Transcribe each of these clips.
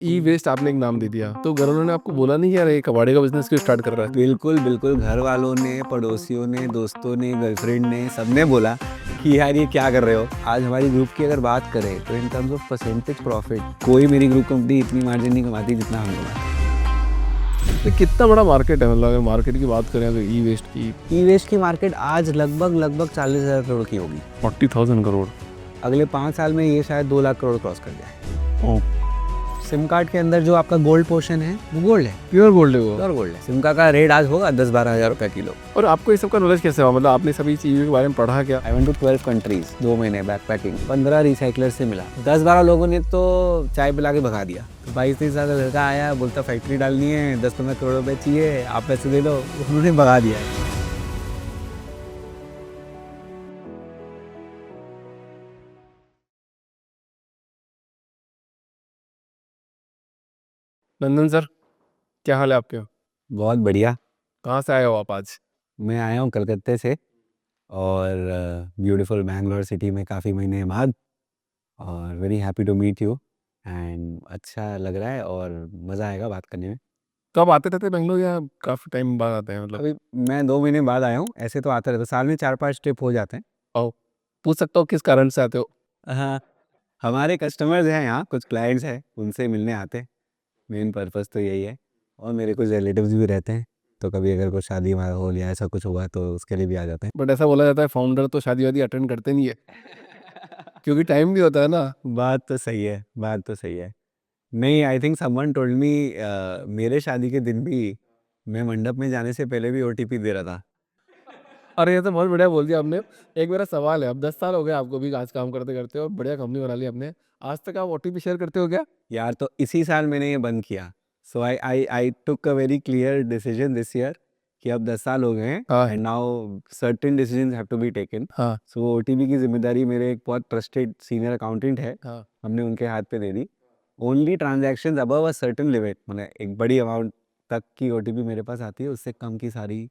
ई waste आपने एक नाम दे दिया, तो घर वालों ने आपको बोला नहीं कि यार ये कबाड़ी का बिजनेस क्यों स्टार्ट कर रहा है? बिल्कुल बिल्कुल, घर वालों ने, पड़ोसियों ने, दोस्तों ने, गर्लफ्रेंड ने, सबने बोला कि यार ये क्या कर रहे हो। आज हमारी ग्रुप की अगर बात करें तो in terms of percentage profit कोई मेरी ग्रुप कंपनी इतनी मार्जिन नहीं कमाती जितना हम कमाते तो कितना बड़ा मार्केट है, मतलब अगर मार्केट की बात करें तो ई वेस्ट की हैं। ई वेस्ट की मार्केट आज लगभग 40,000 करोड़ की होगी। 40,000 करोड़। अगले 5 साल में ये शायद 2 लाख करोड़ क्रॉस कर जाए। ओ, सिम कार्ड के अंदर जो आपका गोल्ड पोर्शन है वो गोल्ड है, प्योर गोल्ड है वो। प्योर गोल्ड है। सिम कार्ड का रेट आज होगा 10-12 हज़ार रुपये किलो। और आपको ये सब का नॉलेज कैसे हुआ, मतलब आपने सभी चीज़ों के बारे में पढ़ा क्या? आई वेंट टू 12 कंट्रीज, 2 महीने बैकपैकिंग, 15 रिसाइकलर से मिला। 10-12 लोगों ने तो चाय पिला के भगा दिया। 22-23 साल का लड़का आया, बोलता फैक्ट्री डालनी है, 10-15 करोड़ रुपए चाहिए, आप पैसे दे दो, उन्होंने भगा दिया है। नंदन सर, क्या हाल है आपके? बहुत बढ़िया। कहाँ से आए हो आप आज? मैं आया हूँ कलकत्ते से और ब्यूटीफुल बैंगलोर सिटी में काफ़ी महीने बाद, और very happy to meet you and अच्छा लग रहा है और मज़ा आएगा बात करने में। कब आते रहते बेंगलोर या काफ़ी टाइम बाद आते हैं, मतलब? अभी मैं 2 महीने बाद आया हूँ, ऐसे तो आता रहता, साल में 4-5 ट्रिप हो जाते हैं। ओ, पूछ सकता हूँ किस कारण से आते हो? हाँ, हमारे कस्टमर्स हैं यहाँ, कुछ क्लाइंट्स हैं, उनसे मिलने आते हैं। मेन पर्पस तो यही है, और मेरे कुछ रिलेटिव्स भी रहते हैं, तो कभी अगर कोई शादी माहौल या ऐसा कुछ हुआ तो उसके लिए भी आ जाते बट ऐसा बोला जाता है फाउंडर तो शादी वादी अटेंड करते नहीं है, हैं। क्योंकि टाइम भी होता है ना। बात तो सही है, बात तो सही है। नहीं, I think someone told me, मेरे शादी के दिन भी मैं मंडप में जाने से पहले भी ओटीपी दे रहा था। अरे ये तो बहुत बढ़िया बोल दिया आपने। एक मेरा सवाल है, अब 10 साल हो गए आपको भी आज काम करते करते और बढ़िया कंपनी बना ली आपने, आज तक आप ओटीपी शेयर करते हो क्या? यार तो इसी साल मैंने ये बंद किया। So I took a very clear decision this year कि अब 10 साल हो गए हैं हाँ and now certain decisions have to be taken. हाँ सो ओटीपी की जिम्मेदारी मेरे एक बहुत ट्रस्टेड सीनियर अकाउंटेंट है, हाँ। हमने उनके हाथ पे दे दी। Only transactions above a certain limit, मतलब एक बड़ी अमाउंट तक की ओटीपी मेरे पास आती है, उससे कम की सारी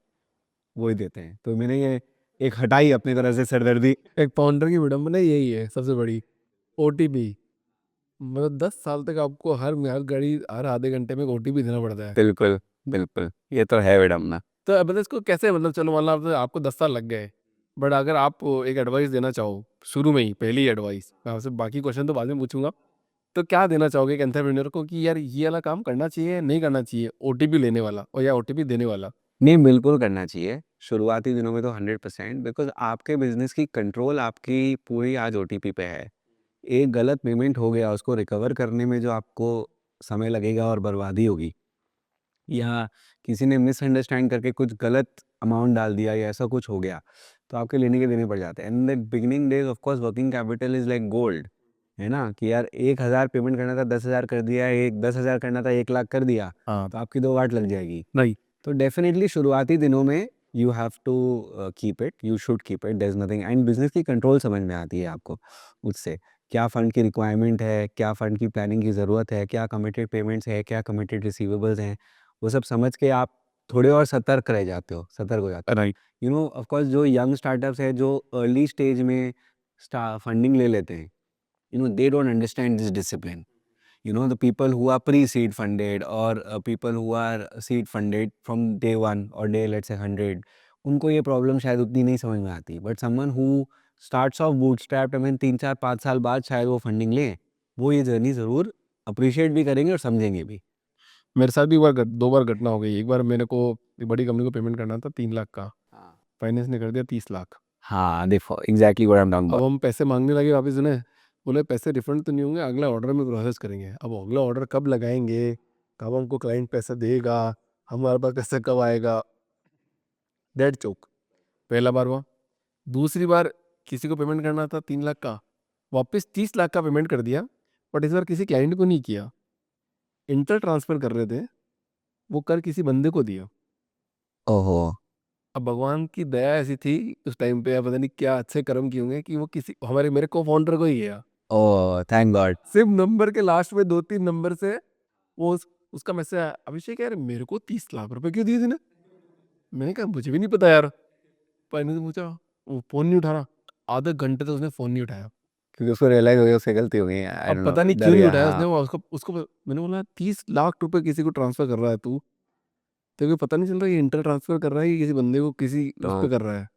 वो ही देते हैं। तो मैंने ये एक हटाई अपनी तरह से सरदर्दी। एक फाउंडर की विडम्बना यही है सबसे बड़ी, ओटीपी। मतलब 10 साल तक आपको हर हर घड़ी हर आधे घंटे में ओटीपी देना पड़ता है। बिल्कुल बिल्कुल, ये तो है विडम्बना। तो अब मतलब इसको कैसे, मतलब चलो मान लो आपको 10 साल लग गए, बट अगर आप एक एडवाइस देना चाहो शुरू में ही, पहली एडवाइस, मैं आपसे बाकी क्वेश्चन तो बाद में पूछूंगा, तो क्या देना चाहोगे एक एंटरप्रेन्योर को कि यार ये वाला काम करना चाहिए नहीं करना चाहिए, ओटीपी लेने वाला और या ओटीपी देने वाला? नहीं, बिल्कुल करना चाहिए। शुरुआती दिनों में तो 100%, बिकॉज़ आपके बिज़नेस की कंट्रोल आपकी पूरी आज ओटीपी पे है। एक गलत पेमेंट हो गया, उसको रिकवर करने में जो आपको समय लगेगा और बर्बादी होगी, या किसी ने मिसअंडरस्टैंड करके कुछ गलत अमाउंट डाल दिया या ऐसा कुछ हो गया, तो आपके लेने के देने पड़ जाते हैं। And the beginning days of course working capital is like gold, है ना? कि यार 1,000 पेमेंट करना था 10,000 कर दिया, एक 10,000 करना था 1 लाख कर दिया, हाँ। तो आपकी 2 वाट लग जाएगी। नहीं। तो डेफिनेटली शुरुआती दिनों में you have to keep it, you should keep it, there is nothing, and business की कंट्रोल समझ में आती है आपको उससे। क्या फ़ंड की रिक्वायरमेंट है, क्या फ़ंड की प्लानिंग की ज़रूरत है, क्या कमिटेड पेमेंट्स है, क्या कमिटेड रिसीवेबल्स हैं, वो सब समझ के आप थोड़े और सतर्क रह जाते हो, सतर्क हो जाते हो। Right. You know, of course जो यंग स्टार्टअप्स हैं, जो अर्ली स्टेज में फंडिंग ले लेते हैं, you know, they don't understand this discipline. You know, the people who are pre-seed funded or people who are seed funded from day one or day let's say 100, उनको ये problem शायद उतनी नहीं समझ में आती, but someone who starts of bootstrapped, I mean 3-4-5 साल बाद शायद वो फंडिंग लें, वो ये जर्नी ज़रूर अप्रिशिएट भी करेंगे और समझेंगे भी। मेरे साथ भी एक बार दो बार घटना हो गई। एक बार मेरे को एक बड़ी कंपनी को पेमेंट करना था 3 लाख का, हाँ, फाइनेंस ने कर दिया 30 लाख। हाँ, देखो exactly what I am talking अब अबाउट। हम पैसे मांगने लगे वापस उन्हें, बोले पैसे रिफंड तो नहीं होंगे, अगला ऑर्डर में प्रोसेस करेंगे। अब अगला ऑर्डर कब लगाएंगे, कब हमको क्लाइंट पैसा देगा, हमारे पास पैसा कब आएगा, डेड चौक। पहला बार हुआ। दूसरी बार किसी को पेमेंट करना था 3 लाख का, वापस 30 लाख का पेमेंट कर दिया, बट इस बार किसी क्लाइंट को नहीं किया, इंटर ट्रांसफ़र कर रहे थे, वो कर किसी बंदे को दिया। ओहो। अब भगवान की दया ऐसी थी उस टाइम पे, पता नहीं क्या अच्छे कर्म किए होंगे कि वो किसी हमारे मेरे को फाउंडर को ही गया। ओह, थैंक गॉड। सिर्फ नंबर के लास्ट में 2-3 नंबर से वो उसका मैसेज आया, अभिषेक यार मेरे को 30 लाख रुपए क्यों दिए तूने? मैंने कहा मुझे भी नहीं पता यार। मैंने से पूछा, वो फ़ोन नहीं उठा रहा। आधे घंटे तक उसने फ़ोन नहीं उठाया। क्योंकि उसको रियलाइज हो गया उससे गलती हो गई, आई अब डोंट पता नो, नहीं डर क्यों नहीं गया। उठाया उसने, हाँ, वो उसको मैंने बोला 30 लाख रुपए किसी को ट्रांसफर कर रहा है तू, तेरे को पता नहीं चल रहा ये इंटर ट्रांसफर कर रहा है कि किसी बंदे को किसी उस तो पे कर रहा है।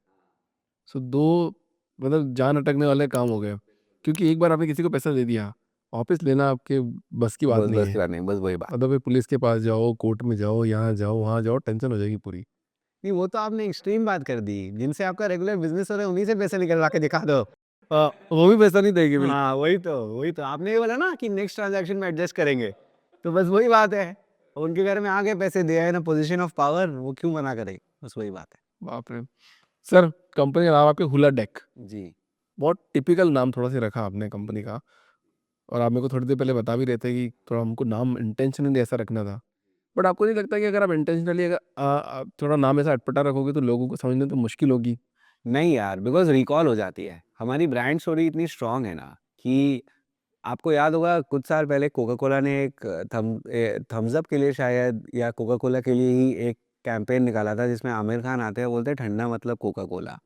सो दो मतलब जान अटकने वाले काम हो गए, क्योंकि एक बार आपने किसी को पैसा दे दिया, वापस लेना आपके बस की बात बस नहीं बस की है। बात नहीं, बस वही बात। मतलब फिर पुलिस के पास जाओ, कोर्ट में जाओ, यहाँ जाओ वहाँ जाओ, टेंशन हो जाएगी पूरी। नहीं, वो तो आपने एक्सट्रीम बात कर दी, जिनसे आपका रेगुलर बिजनेस हो रहा है उन्हीं से पैसे निकलवा के दिखा दो। वो भी पैसा नहीं देगी बिल्कुल। हाँ, वही तो आपने ये बोला ना कि नेक्स्ट ट्रांजैक्शन में एडजस्ट करेंगे, तो बस वही बात है। उनके घर में आगे पैसे दे आए ना, पोजीशन ऑफ पावर, वो क्यों मना करे, बस वही बात है। बाप रे। सर, कंपनी का नाम आपके हुला डेक, जी। बहुत टिपिकल नाम थोड़ा सा रखा आपने कंपनी का, और आप मेरे को थोड़ी देर पहले बता भी रहे थे कि थोड़ा हमको नाम इंटेंशनली ऐसा रखना था। बट आपको नहीं लगता कि अगर आप इंटेंशनली अगर थोड़ा नाम ऐसा अटपटा रखोगे तो लोगों को समझने तो मुश्किल होगी? नहीं यार, बिकॉज़ रिकॉल हो जाती है। हमारी ब्रांड स्टोरी इतनी स्ट्रॉन्ग है ना कि आपको याद होगा कुछ साल पहले कोका कोला ने एक थम्स अप के लिए शायद, या कोका कोला के लिए ही एक कैंपेन निकाला था जिसमें आमिर खान आते हैं, बोलते हैं ठंडा मतलब कोका कोला।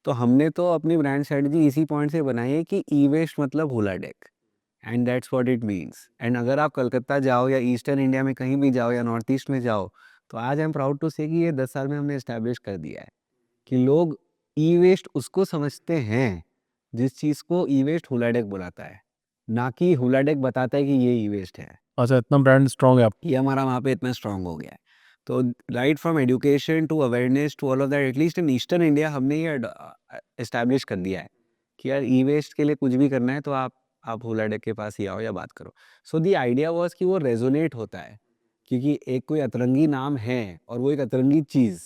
तो हमने तो अपनी ब्रांड स्ट्रेटजी इसी पॉइंट से बनाई है कि ई वेस्ट मतलब hula deck, and that's what it means. And अगर आप कलकत्ता जाओ या ईस्टर्न इंडिया में कहीं भी जाओ या नॉर्थ ईस्ट में जाओ, तो आज आई एम प्राउड टू से कि ये 10 साल में हमने एस्टैब्लिश कर दिया है कि लोग ई वेस्ट उसको समझते हैं जिस चीज़ को ई वेस्ट हुला डेक बुलाता है, ना कि हुला डेक बताता है कि ये ई वेस्ट है। अच्छा, इतना ब्रांड स्ट्रांग है आप। ये हमारा वहाँ पे इतना स्ट्रांग हो गया है। तो right from education to awareness to all of that, at least in eastern India हमने ये एस्टैब्लिश कर दिया है कि यार ई वेस्ट के लिए कुछ भी करना है तो आप हुला डेक के पास ही आओ या बात करो। सो द आइडिया वाज कि वो रेजोनेट होता है, क्योंकि एक कोई अतरंगी नाम है और वो एक अतरंगी चीज़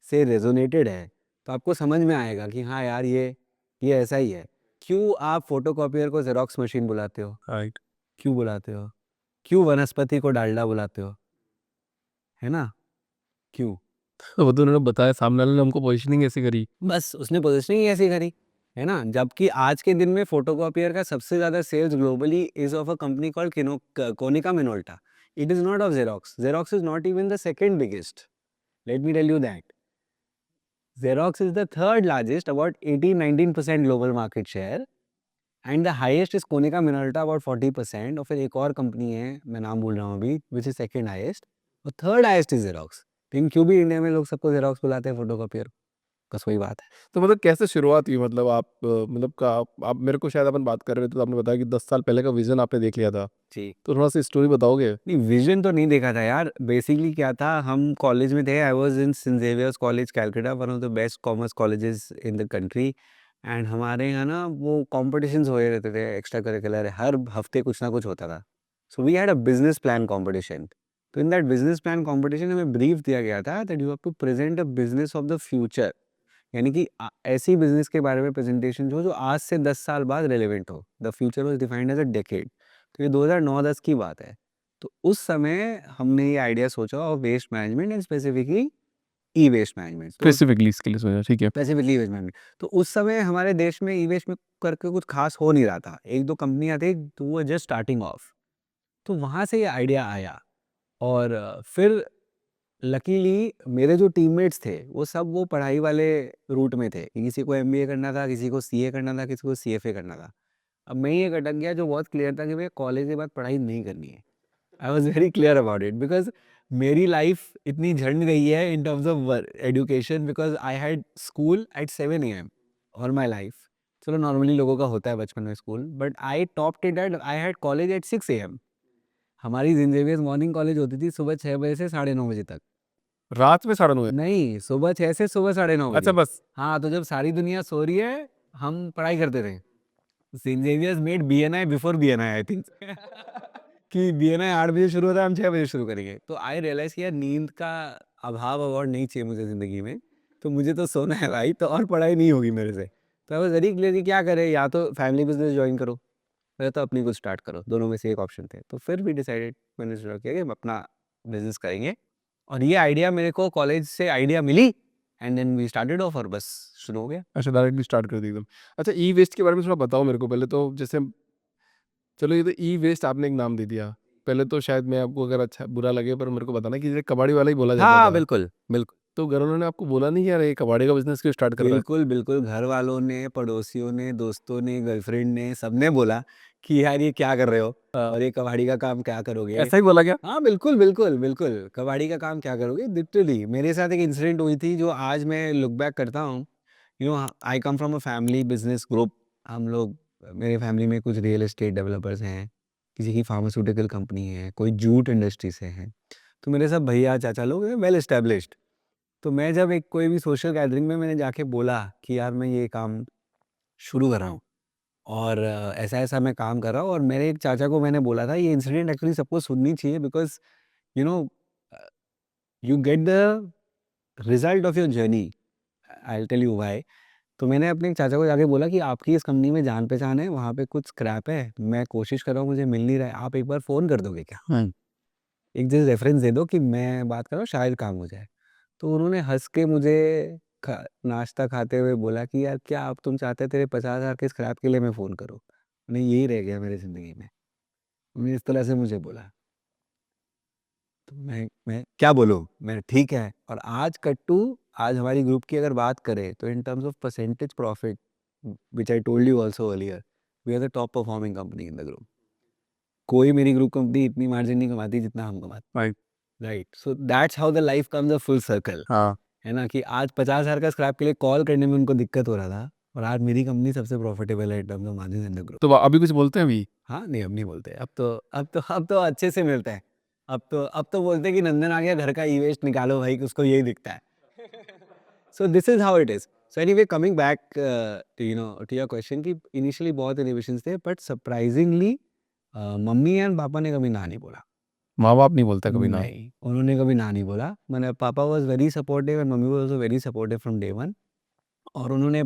से रेजोनेटेड है, तो आपको समझ में आएगा कि हाँ यार, ये ऐसा ही है। क्यों आप फोटोकॉपियर को जेरोक्स मशीन बुलाते हो? राइट। क्यों बुलाते हो? क्यों वनस्पति को डालडा बुलाते हो? है ना? क्यों? तो वो तो उन्होंने बताया, सामने वाले ने हमको पोजीशनिंग ऐसी करी। बस उसने पोजीशनिंग ही ऐसी करी, है ना? जबकि आज के दिन में फोटोकॉपियर का सबसे ज़्यादा sales globally is of a company called Konica Minolta. It is not of Xerox. Xerox is not even the second biggest. Let me tell you that. Xerox is the third largest, about 18-19% global market share, and the highest is Konica Minolta about 40%, और फिर एक और company है, मैं नाम भूल रहा हूँ अभी, विच इज सेकंड हाईएस्ट, और थर्ड हाईएस्ट इज जेरोक्स। लेकिन क्यों भी इंडिया में लोग सबको जेरोक्स बुलाते हैं फोटोकॉपियर, बस वही बात है। तो मतलब कैसे शुरुआत हुई, मतलब आप मतलब का आप मेरे को शायद अपन बात कर रहे थे तो आपने बताया कि 10 साल पहले का विजन आपने देख लिया था, जी। तो थोड़ा सा स्टोरी बताओगे? नहीं, विजन तो नहीं देखा था यार। बेसिकली क्या था, हम कॉलेज में थे, I was in Saint Xavier's college Calcutta, one of the best commerce colleges in the country. And हमारे यहाँ ना वो कॉम्पिटिशन्स हो रहते थे, एक्स्ट्रा करिकुलर, हर हफ्ते कुछ ना कुछ होता था। So we had a business plan competition. तो in that business plan competition हमें ब्रीफ दिया गया था that you have to present a business of the future, यानी कि ऐसी बिजनेस के बारे में प्रेजेंटेशन जो जो आज से 10 साल बाद रेलिवेंट हो। The future was defined as a decade. तो ये 2009-10 की बात है। तो उस समय हमने ये आइडिया सोचा of waste management, and specifically e waste management. तो स्पेसिफिकली इसके लिए सोचा, ठीक है। स्पेसिफिकली ई वेस्ट मैनेजमेंट, तो उस समय हमारे देश में ई वेस्ट में करके कुछ खास हो नहीं रहा था। एक दो कंपनियां थी तो वो जस्ट स्टार्टिंग ऑफ। तो वहां से ये आइडिया आया, और फिर लकीली मेरे जो टीममेट्स थे वो सब वो पढ़ाई वाले रूट में थे, कि किसी को एमबीए करना था, किसी को सीए करना था, किसी को सीएफए करना था। अब मैं ये अटक गया जो बहुत क्लियर था कि मुझे कॉलेज के बाद पढ़ाई नहीं करनी है। I was very clear about it, because मेरी लाइफ इतनी झंड गई है इन terms of education, because I had school eight 7 AM all my life. चलो नॉर्मली लोगों का होता है बचपन में school, but I topped it at, I had college eight 6 AM। हमारी जिंजेवियस मॉर्निंग कॉलेज होती थी सुबह 6 बजे से 9:30 बजे तक। रात में 9:30? नहीं, सुबह 6 से सुबह 9:30 अच्छा, बजे। बस। हाँ, तो जब सारी दुनिया सो रही है हम पढ़ाई करते थे। Saint Xavier's made BNI before BNI, I think. कि बीएनआई 8 बजे शुरू होता है, हम 6 बजे शुरू करेंगे। तो आई रियलाइज कि यार नींद का अभाव अवार्ड नहीं चाहिए मुझे ज़िंदगी में। तो मुझे तो सोना है भाई, तो और पढ़ाई नहीं होगी मेरे से। तो आई वाज वेरी क्लियर कि क्या करें, या तो फैमिली बिजनेस ज्वाइन करो या तो अपनी कुछ स्टार्ट करो, दोनों में से एक ऑप्शन थे। तो फिर भी डिसाइडेड, मैंने सोचा किया कि हम अपना बिजनेस करेंगे। और ये आइडिया मेरे को कॉलेज से आइडिया मिली, and then we started off, और बस शुरू हो गया। अच्छा, डायरेक्टली स्टार्ट कर दी एकदम। अच्छा, ई वेस्ट के बारे में थोड़ा बताओ मेरे को पहले तो। जैसे चलो, ये तो ई वेस्ट आपने एक नाम दे दिया, पहले तो शायद मैं आपको अगर अच्छा बुरा लगे पर मेरे को बताना कि ये कबाड़ी वाला ही बोला जाता हाँ, था। बिल्कुल, बिल्कुल। तो घर वालों ने आपको बोला नहीं यार ये कबाड़ी का बिजनेस क्यों स्टार्ट कर रहा है? बिल्कुल, बिल्कुल, घर वालों ने, पड़ोसियों ने, दोस्तों ने, गर्लफ्रेंड ने, सबने बोला कि यार ये क्या कर रहे हो हाँ। और ये कबाड़ी का काम क्या करोगे? ऐसा ही बोला क्या? हाँ, बिल्कुल, बिल्कुल, बिल्कुल, कबाड़ी का काम क्या करोगे? लिटरली मेरे साथ एक इंसिडेंट हुई थी जो आज मैं लुक बैक करता हूँ, I come from a family business group. हम लोग मेरे फैमिली में कुछ रियल एस्टेट डेवलपर्स हैं, किसी की फार्मास्यूटिकल कंपनी है, कोई जूट इंडस्ट्री से है। तो मेरे सब भैया, चाचा लोग वेल एस्टेब्लिश्ड। तो मैं जब एक कोई भी सोशल गैदरिंग में मैंने जाके बोला कि यार मैं ये काम शुरू कर रहा हूँ और ऐसा-ऐसा मैं काम कर रहा हूँ, और मेरे एक चाचा को मैंने बोला था ये इंसिडेंट एक्चुअली सबको सुननी चाहिए, because you know you get the result of your journey, I will tell you why. तो मैंने अपने एक चाचा को जाके बोला कि आपकी इस कंपनी में जान-पहचान है, वहाँ पे कुछ स्क्रैप है, मैं कोशिश कर रहा हूँ, मुझे मिल नहीं रहा है, आप एक बार फ़ोन कर दोगे क्या? एक जस्ट रेफ़रेंस दे दो कि मैं बात कर रहा हूँ, शायद काम हो जाए। तो उन्होंने हँस के मुझे नाश्ता खाते हुए बोला कि यार क्या अब तुम चाहते तेरे 50,000 के स्क्रैप के लिए मैं फ़ोन करूँ? नहीं, यही रह गया मेरी ज़िंदगी में। उन्होंने इस तरह से मुझे बोला। तो मैं क्या बोलूँ? मैं ठीक है। और आज कट टू आज हमारी ग्रुप की अगर बात करें तो in terms of percentage profit, which I told you also earlier, we are the top performing company in the group. कोई मेरी ग्रुप कंपनी इतनी मार्जिन नहीं कमाती जितना हम कमाते। Right. Right, so that's how the life comes a full circle. हाँ। है ना कि आज 50,000 का स्क्रैप के लिए कॉल करने में उनको दिक्कत हो रहा था, और आज मेरी कंपनी सबसे प्रॉफिटेबल है इन terms of margin in the group. तो अभी कुछ बोलते हैं अभी? हाँ, नहीं अब नहीं बोलते, अब तो अच्छे से मिलते हैं। अब तो बोलते हैं कि नंदन आ गया, घर का ई-वेस्ट निकालो भाई, उसको यही दिखता है। So this is how it is. So anyway, coming back to your question, कि इनिशियली बहुत इनोवेशंस थे, but surprisingly mummy and papa ने कभी ना नहीं बोला। माँ-बाप नहीं बोलता कभी ना? नहीं, उन्होंने कभी ना नहीं बोला। मैंने पापा was very supportive and mummy was also very supportive from day one, और उन्होंने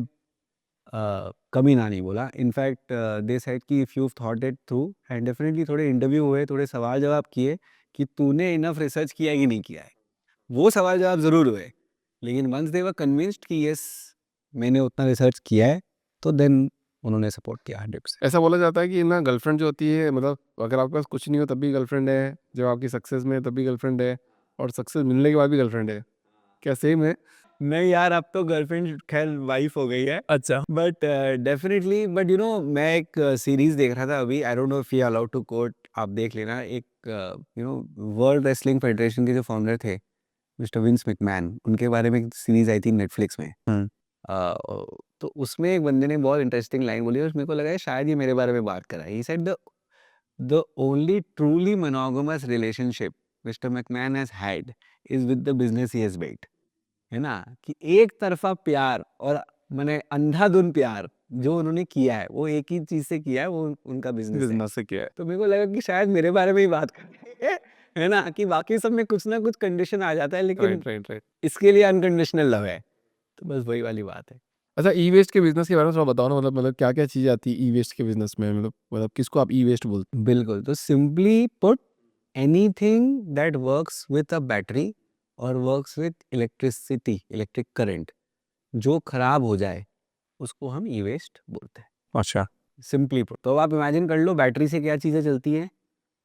कभी ना नहीं बोला। इनफैक्ट दे सेड कि if you thought it through, and definitely थोड़े इंटरव्यू हुए, थोड़े सवाल जवाब किए कि तूने इनफ रिसर्च किया है कि नहीं किया है। वो सवाल जवाब ज़रूर हुए, लेकिन वंस दे वर कन्विंस्ड कि यस मैंने उतना रिसर्च किया है, तो देन उन्होंने सपोर्ट किया 100%। ऐसा बोला जाता है कि ना गर्लफ्रेंड जो होती है मतलब अगर आपके पास कुछ नहीं हो तब भी गर्लफ्रेंड है, जब आपकी सक्सेस में है तब भी गर्लफ्रेंड है और सक्सेस मिलने के बाद भी गर्लफ्रेंड है। क्या सेम है? नहीं यार, अब तो गर्लफ्रेंड खैर वाइफ हो गई है। अच्छा। बट डेफिनेटली, बट मैं एक सीरीज देख रहा था अभी, I don't know if you allowed to quote, आप देख लेना। एक वर्ल्ड रेसलिंग फेडरेशन के जो फाउंडर थे, मिस्टर विंस मैकमैन, उनके बारे में एक सीरीज आई थी नेटफ्लिक्स में। हुँ। तो उसमें एक बंदे ने बहुत इंटरेस्टिंग लाइन बोली, और मेरे को लगा है शायद ये मेरे बारे में बात कर रहा है। He said the only truly monogamous relationship mister McMahon has had is with the business he has built. है ना कि एक तरफा प्यार और माने अंधाधुन प्यार जो उन्होंने किया है, वो एक ही चीज से किया है, वो उनका बिजनेस है। बिज़नेस से किया है। तो मेरे को लगा कि शायद मेरे बारे में ही बात कर रहे हैं। है ना कि बाकी सब में कुछ ना कुछ कंडीशन आ जाता है, लेकिन राइट, राइट, राइट। इसके लिए अनकंडीशनल लव है। तो बस वही वाली बात है। अच्छा ई-वेस्ट के बिज़नेस के बारे में थोड़ा बताओ ना मतलब क्या-क्या चीज़ें आती है ई-वेस्ट के बिज़नेस में? मतलब किसको आप ई-वेस्ट बोलते बिल्कुल, तो simply put, anything that works with a battery और works with electricity, electric current, जो खराब हो जाए उसको हम ई वेस्ट बोलते हैं। हो? अच्छा। सिंपली पुट, तो आप इमेजिन कर लो बैटरी से क्या चीज़ें चलती हैं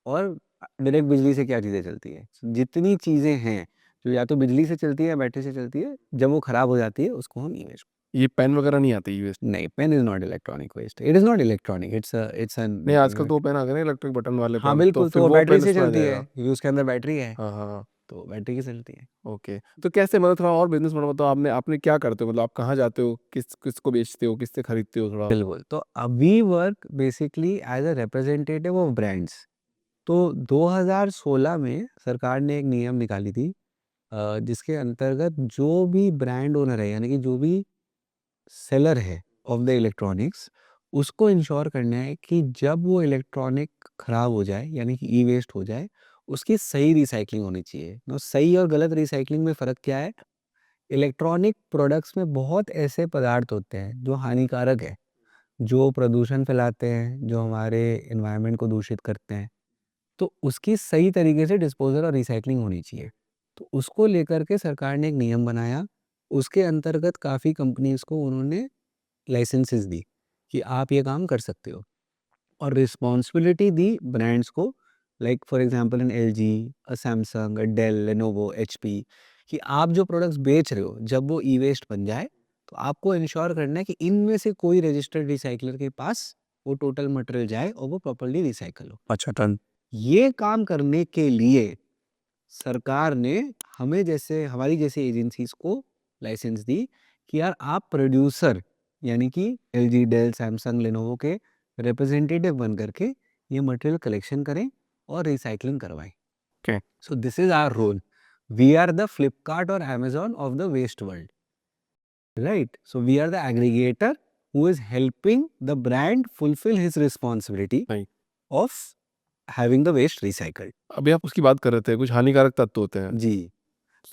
और डायरेक्ट बिजली से क्या चीज़ें चलती हैं। जितनी चीज़ें हैं जो या तो बिजली से चलती है या बैटरी से चलती है, जब वो खराब हो जाती है उसको हम ई वेस्ट। ये पेन वगैरह नहीं आते ई-वेस्ट? नहीं, pen is not electronic waste, it is not electronic, it's an नहीं आजकल तो वो पेन आ गए ना इलेक्ट्रिक बटन वाले हाँ पेन, तो बिल्कुल, तो फिर वो वो बैटरी पेन से उसमें आ चलती है जाएगा। क्योंकि उसके अंदर बैटरी है, हाँ, हाँ, हाँ। तो बैटरी की चलती है। ओके। तो कैसे मतलब थोड़ा और बिज़नेस बढ़ाओ बताओ आपने क्या करते हो? मतलब आप कहाँ जाते हो? किसको बेचते हो? किससे खरीदते हो थोड़ा? बिल्कुल, तो we work basically as a representative of brands. तो 2016 में सरकार ने एक नियम निकाली थी, जिसके अंतर्गत जो भी ब्रांड ओनर है, यानी कि जो भी सेलर है ऑफ द इलेक्ट्रॉनिक्स, उसको इंश्योर करना है कि जब वो इलेक्ट्रॉनिक खराब हो जाए, यानी कि ई वेस्ट हो जाए, उसकी सही रिसाइकलिंग होनी चाहिए। नो, सही और गलत रिसाइकलिंग में फ़र्क क्या है? इलेक्ट्रॉनिक प्रोडक्ट्स में बहुत ऐसे पदार्थ होते हैं जो हानिकारक है, जो प्रदूषण फैलाते हैं, जो हमारे एनवायरनमेंट को दूषित करते हैं। तो उसकी सही तरीके से डिस्पोज़ल और रिसाइक्लिंग होनी चाहिए। तो उसको लेकर के सरकार ने एक नियम बनाया, उसके अंतर्गत काफ़ी कंपनीज़ को उन्होंने लाइसेंसेस दी कि आप ये काम कर सकते हो, और रिस्पॉन्सिबिलिटी दी ब्रांड्स को, like for example an LG, a Samsung, a Dell, Lenovo, HP, कि आप जो प्रोडक्ट्स बेच रहे हो जब वो ई वेस्ट बन जाए तो आपको इंश्योर करना है कि इनमें से कोई रजिस्टर्ड रिसाइकलर के पास वो टोटल मटेरियल जाए और वो प्रॉपर्ली रिसाइकल हो। अच्छा टन। ये काम करने के लिए सरकार ने हमें जैसे हमारी जैसी एजेंसीज को लाइसेंस दी कि यार आप प्रोड्यूसर यानी कि एलजी, डेल, सैमसंग, लेनोवो के रिप्रेजेंटेटिव बन करके ये मटेरियल कलेक्शन करें और रिसाइकलिंग करवाएं। Okay. So this is our role. We are the Flipkart or Amazon of the waste world. Right? So we are the aggregator who is helping the brand fulfill his responsibility Right. of having the waste recycled. अभी आप उसकी बात कर रहे थे, कुछ हानिकारक तत्व होते हैं। जी।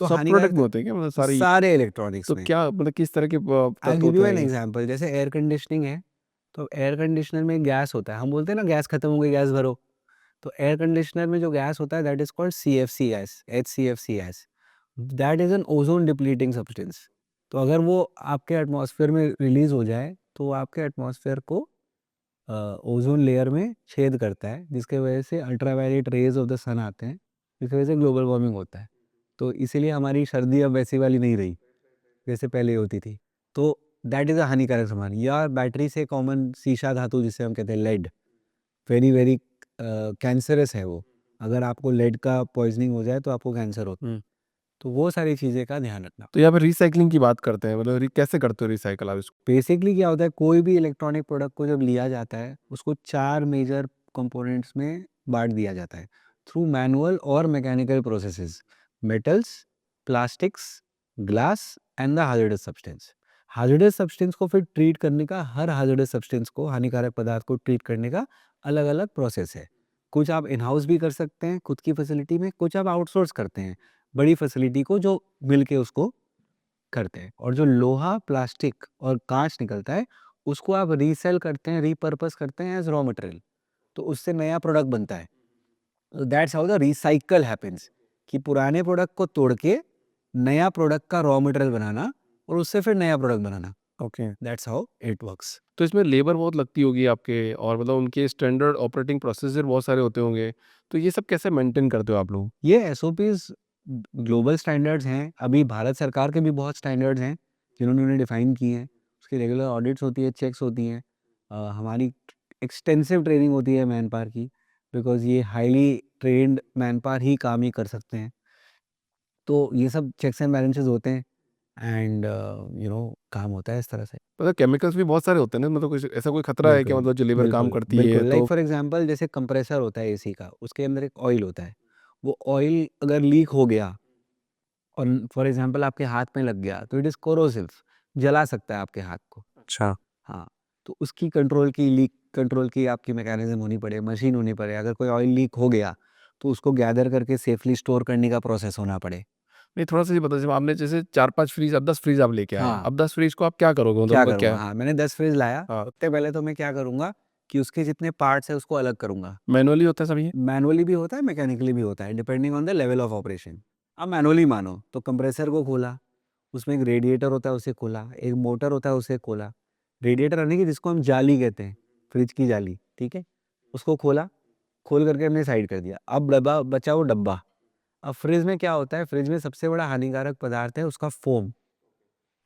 तो सब प्रोडक्ट हानिकारक में होते हैं क्या, मतलब सारे? सारे इलेक्ट्रॉनिक्स तो में। क्या मतलब किस तरह के I'll तत्व give होते you हैं an ये? example. जैसे एयर कंडीशनिंग है तो एयर कंडीशनर में गैस होता है। हम बोलते हैं ना गैस खत्म हो गई गैस भरो। तो एयर कंडीशनर में जो गैस होता है that is called CFC gas, HCFC gas. That is an ozone depleting substance. तो अगर वो आपके एटमॉस्फेयर में रिलीज हो जाए तो आपके एटमॉस्फेयर को ओजोन लेयर में छेद करता है, जिसके वजह से अल्ट्रावायलेट रेज ऑफ द सन आते हैं, जिसकी वजह से ग्लोबल वार्मिंग होता है। तो इसीलिए हमारी सर्दी अब वैसी वाली नहीं रही जैसे पहले होती थी। तो दैट इज़ अ हानिकारक सामान। या बैटरी से कॉमन शीशा धातु जिसे हम कहते हैं लेड, वेरी वेरी कैंसरस है वो। अगर आपको लेड का पॉइजनिंग हो जाए तो आपको कैंसर होता है। तो वो सारी चीज़ें का ध्यान रखना। तो यहाँ पे रिसाइकलिंग की बात करते हैं, मतलब कैसे करते हो रिसाइकल आप इसको? बेसिकली क्या होता है, कोई भी इलेक्ट्रॉनिक प्रोडक्ट को जब लिया जाता है उसको 4 मेजर कंपोनेंट्स में बांट दिया जाता है थ्रू मैनुअल और mechanical processes: metals, plastics, glass and the hazardous substance. Hazardous substance को फिर ट्रीट करने का, हर हाजिरडस सब्सटेंस को, हानिकारक पदार्थ को ट्रीट करने का अलग अलग प्रोसेस है। कुछ आप इन हाउस भी कर सकते हैं खुद की फैसिलिटी में, कुछ आप आउटसोर्स करते हैं बड़ी फैसिलिटी को जो मिल के उसको करते हैं। और जो लोहा, प्लास्टिक और कांच निकलता है उसको आप रीसेल करते हैं, रीपर्पस करते हैं एज रॉ मटेरियल, तो उससे नया प्रोडक्ट बनता है। That's how the recycle happens, कि पुराने प्रोडक्ट को तोड़ के नया प्रोडक्ट का रॉ मटेरियल बनाना और उससे फिर नया product banana. Okay. That's how it works. तो इसमें लेबर बहुत लगती होगी आपके, और मतलब उनके स्टैंडर्ड ऑपरेटिंग प्रोसीजर बहुत सारे होते होंगे, तो ये सब कैसे मेंटेन करते हो आप लोग? ये SOPs ग्लोबल स्टैंडर्ड्स हैं। अभी भारत सरकार के भी बहुत स्टैंडर्ड्स हैं जिन्होंने उन्हें डिफाइन किए हैं। उसकी रेगुलर ऑडिट्स होती है, चेक्स होती हैं। हमारी एक्सटेंसिव ट्रेनिंग होती है मैन पावर की, बिकॉज ये हाईली ट्रेंड मैन पावर ही काम ही कर सकते हैं। तो ये सब चेक्स एंड बैलेंसेस होते हैं एंड काम होता है इस तरह से। मतलब केमिकल्स भी बहुत सारे होते हैं ना, मतलब कुछ ऐसा कोई खतरा है कि बिल्कुल, मतलब जो लेबर काम बिल्कुल, करती है बिल्कुल। लाइक तो? फॉर एग्जांपल जैसे कंप्रेसर होता है एसी का, उसके अंदर एक ऑयल होता है। वो ऑयल अगर लीक हो गया और फॉर एग्जांपल आपके हाथ में लग गया तो इट इज़ कोरोसिव, जला सकता है आपके हाथ को। अच्छा। हाँ, तो उसकी कंट्रोल की, लीक कंट्रोल की आपकी मैकेनिज्म होनी पड़े, मशीन होनी पड़े। अगर कोई ऑयल लीक हो गया तो उसको गैदर करके सेफली स्टोर करने का प्रोसेस होना पड़े। नहीं, थोड़ा सा ये बताइए, आपने जैसे 4-5 फ्रीज, अब 10 फ्रीज आप लेके आए, हाँ। अब 10 फ्रीज को आप क्या करोगे, मतलब क्या उनका करूँगा? क्या? हाँ, मैंने 10 फ्रिज लाया, हाँ। सबसे पहले तो मैं क्या करूँगा कि उसके जितने पार्ट्स हैं उसको अलग करूँगा। मैनुअली होता है सब ये? मैनुअली भी होता है, मैकेनिकली भी होता है, depending on the level of operation. अब मैनुअली मानो तो कंप्रेसर को खोला, उसमें एक रेडिएटर होता है उसे खोला, एक मोटर होता है उसे खोला। रेडिएटर यानी कि जिसको हम जाली कहते हैं, फ्रिज की जाली, ठीक है? उसको खोला, खोल करके हमने साइड कर दिया। अब डब्बा बचा, वो डब्बा। अब फ्रिज में क्या होता है, फ्रिज में सबसे बड़ा हानिकारक पदार्थ है उसका फोम,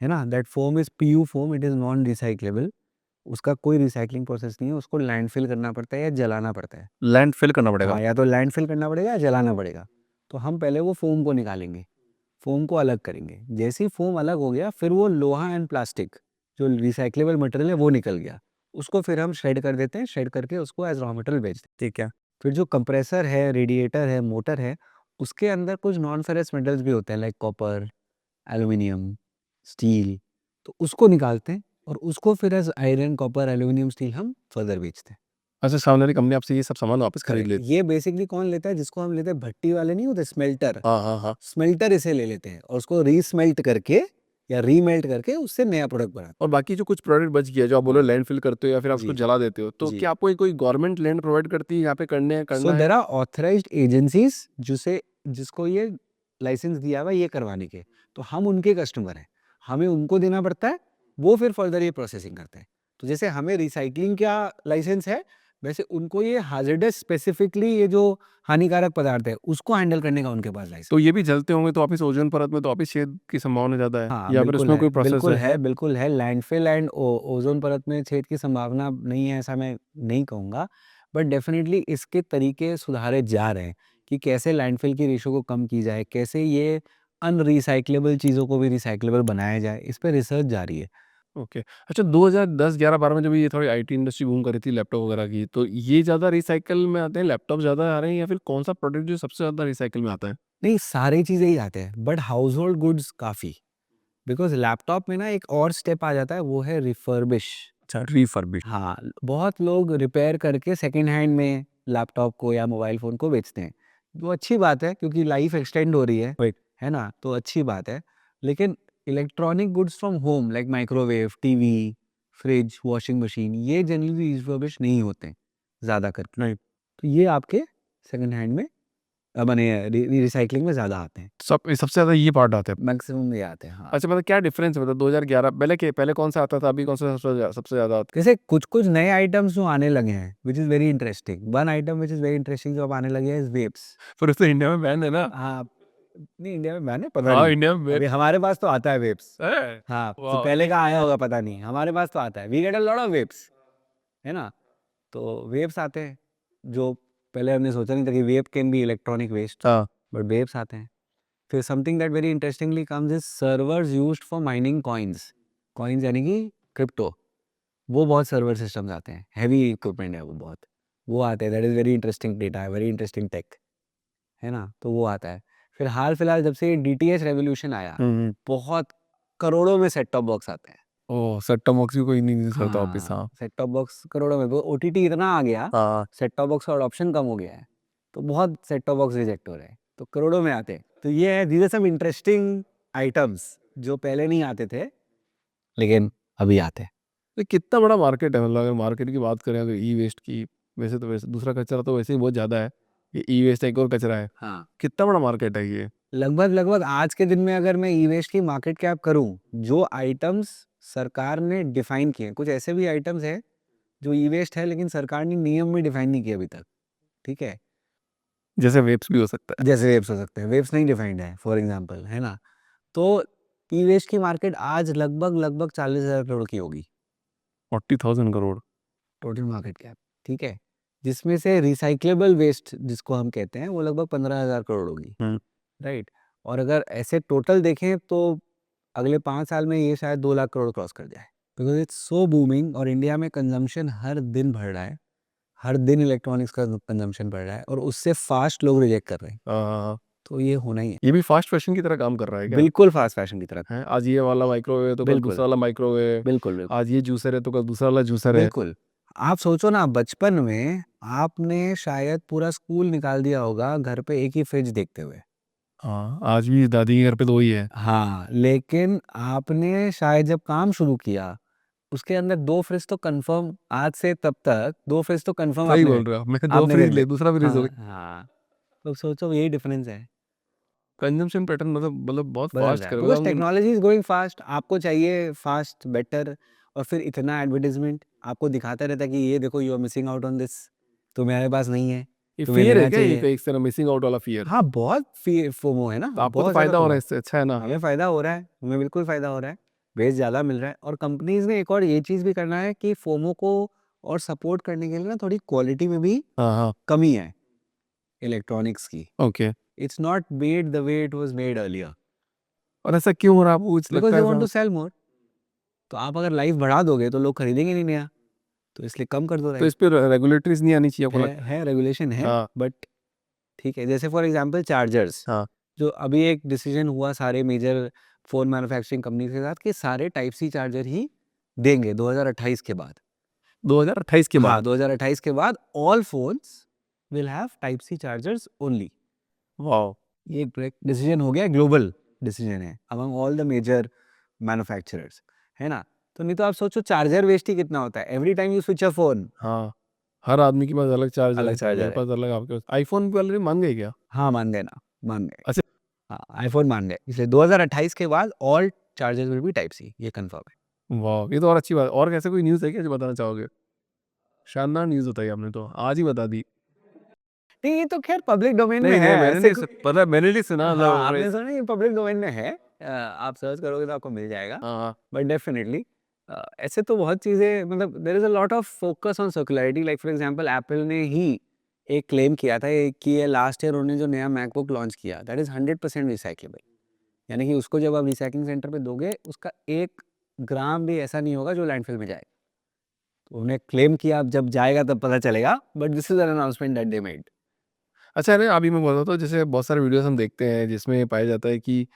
है ना? That foam is PU foam, it is non recyclable. उसका कोई रिसाइक्लिंग प्रोसेस नहीं है, उसको लैंडफिल करना पड़ता है या जलाना पड़ता है। लैंडफिल करना पड़ेगा? हाँ, या तो लैंडफिल करना पड़ेगा या जलाना पड़ेगा। तो हम पहले वो फ़ोम को निकालेंगे, फ़ोम को अलग करेंगे। जैसे ही फ़ोम अलग हो गया, फिर वो लोहा एंड प्लास्टिक जो रिसाइक्लेबल मटेरियल है वो निकल गया। उसको फिर हम श्रेड कर देते हैं, श्रेड करके उसको एज़ रॉ मटेरियल बेच देते हैं। ठीक है। फिर जो कंप्रेसर है, रेडिएटर है, मोटर है, उसके अंदर कुछ नॉन फेरस मेटल्स भी होते हैं लाइक कॉपर, एल्यूमीनियम, स्टील। तो उसको निकालते हैं और उसको फिर as iron, copper, aluminium, steel हम फर्दर बेचते हैं। अच्छा, सामने वाली कंपनी आपसे ये सब सामान वापस खरीद करेक्ट। लेती? ये बेसिकली कौन लेता है, जिसको हम लेते हैं भट्टी वाले नहीं होते, स्मेल्टर। हाँ, हाँ, हाँ। स्मेल्टर इसे ले लेते हैं और उसको रीस्मेल्ट करके या रीमेल्ट करके उससे नया प्रोडक्ट बनाते और बाकी जो कुछ प्रोडक्ट बच गया, जो आप हैं। बोलो हाँ, लैंडफिल करते हो या फिर आप उसको जी, जला देते हो, तो जी। क्या आपको कोई गवर्नमेंट लैंड प्रोवाइड करती है यहाँ पे करने सो करना है? देयर आर ऑथराइज्ड एजेंसीज जिसको ये लाइसेंस दिया हुआ है ये करवाने के, तो हम उनके कस्टमर हैं। हमें उनको देना पड़ता है, वो फिर फर्दर ये प्रोसेसिंग करते हैं। तो जैसे हमें रिसाइक्लिंग का लाइसेंस है, वैसे उनको ये हाजिरडस स्पेसिफिकली ये जो हानिकारक पदार्थ है उसको हैंडल करने का उनके पास लाइसेंस। तो ये भी जलते होंगे तो वापस ओजोन परत में तो वापस छेद की संभावना ज़्यादा है, हाँ या फिर बिल्कुल उसमें है, कोई प्रोसेस बिल्कुल है? है, बिल्कुल है। लैंडफिल एंड ओजोन परत में छेद की संभावना नहीं है ऐसा मैं नहीं कहूँगा, बट डेफिनेटली इसके तरीके सुधारे जा रहे हैं कि कैसे लैंडफिल की रेशो को कम की जाए, कैसे ये अनरिसाइक्लेबल चीज़ों को भी रिसाइक्लेबल बनाया जाए, इस पे रिसर्च जारी है। ओके। अच्छा, 2010, 11, 12 में जब ये थोड़ी आईटी इंडस्ट्री बूम कर रही थी लैपटॉप वगैरह की, तो ये ज़्यादा रिसाइकिल में आते हैं, लैपटॉप ज़्यादा आ रहे हैं, या फिर कौन-सा प्रोडक्ट जो सबसे ज़्यादा रिसाइकिल में आता है? नहीं, सारी चीज़ें ही आते हैं, बट हाउसहोल्ड गुड्स काफ़ी, बिकॉज़ लैपटॉप में ना एक और स्टेप आ जाता है, वो है रिफर्बिश। अच्छा, रिफर्बिश। हाँ, बहुत लोग रिपेयर करके सेकंड हैंड में लैपटॉप को या मोबाइल फ़ोन को बेचते हैं। वो अच्छी बात है क्योंकि लाइफ़ एक्सटेंड हो रही राइट। है ना? तो अच्छी बात है। लेकिन electronic goods from home like microwave, TV, fridge, washing machine ये जनरली रिफर्बिश नहीं होते ज़्यादा करके। राइट। तो ये आपके सेकंड हैंड में माने रिसाइक्लिंग में ज़्यादा आते हैं। सबसे ज़्यादा ये पार्ट आता है। मैक्सिमम ये आते हैं, हाँ। अच्छा, मतलब क्या डिफरेंस है, मतलब 2011 पहले कौन-सा आता था, अभी कौन-सा सबसे ज़्यादा आता है? जैसे कुछ-कुछ नए आइटम्स जो आने लगे हैं, which is very interesting. One item which is very interesting जो अब आने लगे हैं इज़ वेप्स। पर उससे इंडिया में बैन है ना? हाँ, नहीं इंडिया में बैन है पता हाँ, नहीं। इंडिया में अभी वेप्स हमारे पास तो आता है वेप्स। है? हाँ, तो वाह! पहले का आया होगा पता नहीं, हमारे पास तो आता है। We get a lot of vapes, है ना? तो वेप्स आते हैं, जो पहले हमने सोचा नहीं था कि वेप कैन बी इलेक्ट्रॉनिक वेस्ट, हाँ। बट वेप्स आते हैं। फिर something that very interestingly comes is servers used for mining coins. Coins यानी कि क्रिप्टो। वो बहुत सर्वर सिस्टम्स आते हैं, हेवी इक्विपमेंट है वो बहुत, वो आते हैं। That is very interesting data है, वेरी इंटरेस्टिंग टेक, है ना? तो वो आता है। फिर हाल-फिलहाल जब से ये डीटीएच रेवोल्यूशन आया, हुँ, हुँ। बहुत करोड़ों में सेट टॉप बॉक्स आते हैं। ओह! सेट टॉप बॉक्स भी कोई नहीं यूज़ करता वापिस, हाँ, हाँ। सेट टॉप बॉक्स करोड़ों में, वो ओटीटी इतना आ गया, हाँ। सेट टॉप बॉक्स का अडॉप्शन कम हो गया है, तो बहुत सेट टॉप बॉक्स रिजेक्ट हो रहे हैं, तो करोड़ों में आते हैं। तो ये है, these are some interesting items जो पहले नहीं आते थे, लेकिन अभी आते हैं। तो कितना बड़ा मार्केट है, मतलब अगर मार्केट की बात करें अगर ई-वेस्ट की, वैसे दूसरा कचरा तो वैसे ही बहुत ज़्यादा है, ये ई-वेस्ट एक और कचरा है। हाँ। कितना बड़ा मार्केट है ये? लगभग-लगभग आज के दिन में अगर मैं ई-वेस्ट की मार्केट कैप करूँ, जो आइटम्स सरकार ने डिफाइन किए हैं, कुछ ऐसे भी आइटम्स हैं जो ई-वेस्ट है लेकिन सरकार ने नियम में डिफाइन नहीं किए अभी तक, ठीक है? जैसे वेप्स भी हो सकता है। जैसे वेव्स हो सकते हैं, वेव्स नहीं डिफाइंड है फॉर एग्ज़ाम्पल, है ना? तो ई-वेस्ट की मार्केट आज लगभग 40,000 करोड़ की होगी, 40,000 करोड़। टोटल मार्केट कैप, ठीक है? जिसमें से रिसाइक्लेबल वेस्ट जिसको हम कहते हैं, वो लगभग 15,000 करोड़ होगी, हुँ। राइट? और अगर ऐसे टोटल देखें तो अगले 5 साल में ये शायद 2 लाख करोड़ क्रॉस कर जाए। बिकॉज़ इट्स सो बूमिंग और इंडिया में कंज़म्पशन हर दिन बढ़ रहा है। हर दिन इलेक्ट्रॉनिक्स का कंज़म्पशन बढ़ रहा है और उससे फ़ास्ट लोग रिजेक्ट कर रहे हैं। हाँ, हाँ, हाँ। तो ये होना ही है। ये भी फ़ास्ट फैशन की तरह काम कर रहा है क्या? बिल्कुल फ़ास्ट फ़ैशन की तरह। हैं, आज ये वाला माइक्रोवेव है तो कल बिल्कुल, दूसरा वाला माइक्रोवेव, बिल्कुल, बिल्कुल। आज ये जूसर है तो कल दूसरा वाला जूसर है। बिल्कुल। आप सोचो ना बचपन में आपने शायद पूरा स्कूल निकाल दिया होगा घर पे एक ही फ्रिज देखते हुए। हाँ, आज भी दादी के घर पे तो वही है। हाँ, लेकिन आपने शायद जब काम शुरू किया उसके अंदर 2 फ्रिज तो कन्फर्म आज से तब तक 2 फ्रिज तो कन्फर्म सही बोल रहे हो आप। मैं 2 आपने फ्रिज देख ले लिया। दूसरा फ्रिज हो हाँ, गया। हाँ। तो सोचो यही डिफरेंस है, कंजम्पशन पैटर्न मतलब बहुत बदल फ़ास्ट रहा है। कर बिकॉज़ मतलब टेक्नोलॉजी इज़ गोइंग फास्ट, आपको चाहिए फास्ट, बेटर और फिर इतना एडवर्टाइज़मेंट आपको दिखाता रहता है कि ये देखो you are missing out on this, तुम्हारे पास नहीं है, ये तुम्हें फ़ियर है लेना क्या, ये चाहिए। एक तरह मिसिंग आउट वाला फ़ियर? हाँ, बहुत फोमो है ना, तो आपको तो बहुत ज़्यादा फ़ायदा हो रहा फोमो है है। इससे, अच्छा है ना? हमें फ़ायदा हो रहा है, हमें बिल्कुल फ़ायदा हो रहा है, बेस ज़्यादा मिल रहा है और कंपनीज़ ने एक और ये चीज़ भी करना है कि फोमो को और सपोर्ट करने के लिए ना थोड़ी क्वालिटी में भी हाँ, हाँ। कमी है इलेक्ट्रॉनिक्स की। Okay. It's not made the way it was made earlier और ऐसा क्यों हो रहा है, आपको कुछ बिकॉज़ लगता दे है वांट ऐसा? टू सेल मोर। तो आप अगर लाइफ बढ़ा दोगे तो लोग खरीदेंगे नहीं नया, तो इसलिए कम कर दो तो लाइफ। इस पे रेगुलेटरीज़ नहीं आनी चाहिए, आपको लगता है? है रेगुलेशन है, हाँ, बट ठीक है। जैसे फॉर एग्ज़ाम्पल चार्जर्स, हाँ। जो अभी एक डिसीजन हुआ सारे मेजर फ़ोन मैन्युफैक्चरिंग कंपनीज़ के साथ कि सारे टाइप सी चार्जर ही देंगे 2028 के बाद। 2028 के हाँ, बाद? 2028 के बाद all phones will have type C chargers only. Wow! ये एक डिसीजन हो गया, ग्लोबल डिसीजन है among all the major manufacturers, है ना? तो नहीं तो आप सोचो चार्जर वेस्ट ही कितना होता है। Every time you switch a phone, हाँ, हर आदमी के पास अलग चार्जर अलग है, मेरे चार्जर है। पास अलग, आपके पास आईफ़ोन पे ऑलरेडी मान गए क्या? हाँ, मान गए ना, मान गए। अच्छा। हाँ, आईफ़ोन मान गए। इसलिए 2028 के बाद all chargers will be type C, ये कन्फर्म है। वाह! ये तो और अच्छी बात है। और ऐसा कोई न्यूज़ है क्या जो बताना चाहोगे? शानदार न्यूज़ बताई आपने तो, आज ही बता दी। नहीं, ये तो खैर पब्लिक डोमेन में नहीं, है, नहीं, मैंने ऐसे नहीं कोई पता, मैंने नहीं सुना मतलब हाँ, आपने सुना ये पब्लिक डोमेन में है। आप सर्च करोगे तो आपको मिल जाएगा। हाँ, हाँ। बट डेफिनिटली ऐसे तो बहुत चीज़ें मतलब there is a lot of focus on circularity like for example Apple ने ही एक क्लेम किया था कि ये लास्ट ईयर उन्होंने जो नया मैकबुक लॉन्च किया दैट इज़ 100% रिसाइक्लेबल। यानी कि उसको जब आप रिसाइक्लिंग सेंटर पे दोगे उसका 1 ग्राम भी ऐसा नहीं होगा जो लैंडफिल में जाएगा। तो उन्होंने क्लेम किया, अब जब जाएगा तब पता चलेगा, but this is an announcement that they made. अच्छा अरे अभी मैं बोल रहा था जैसे बहुत सारे वीडियोस हम देखते हैं जिसमें पाया जाता है कि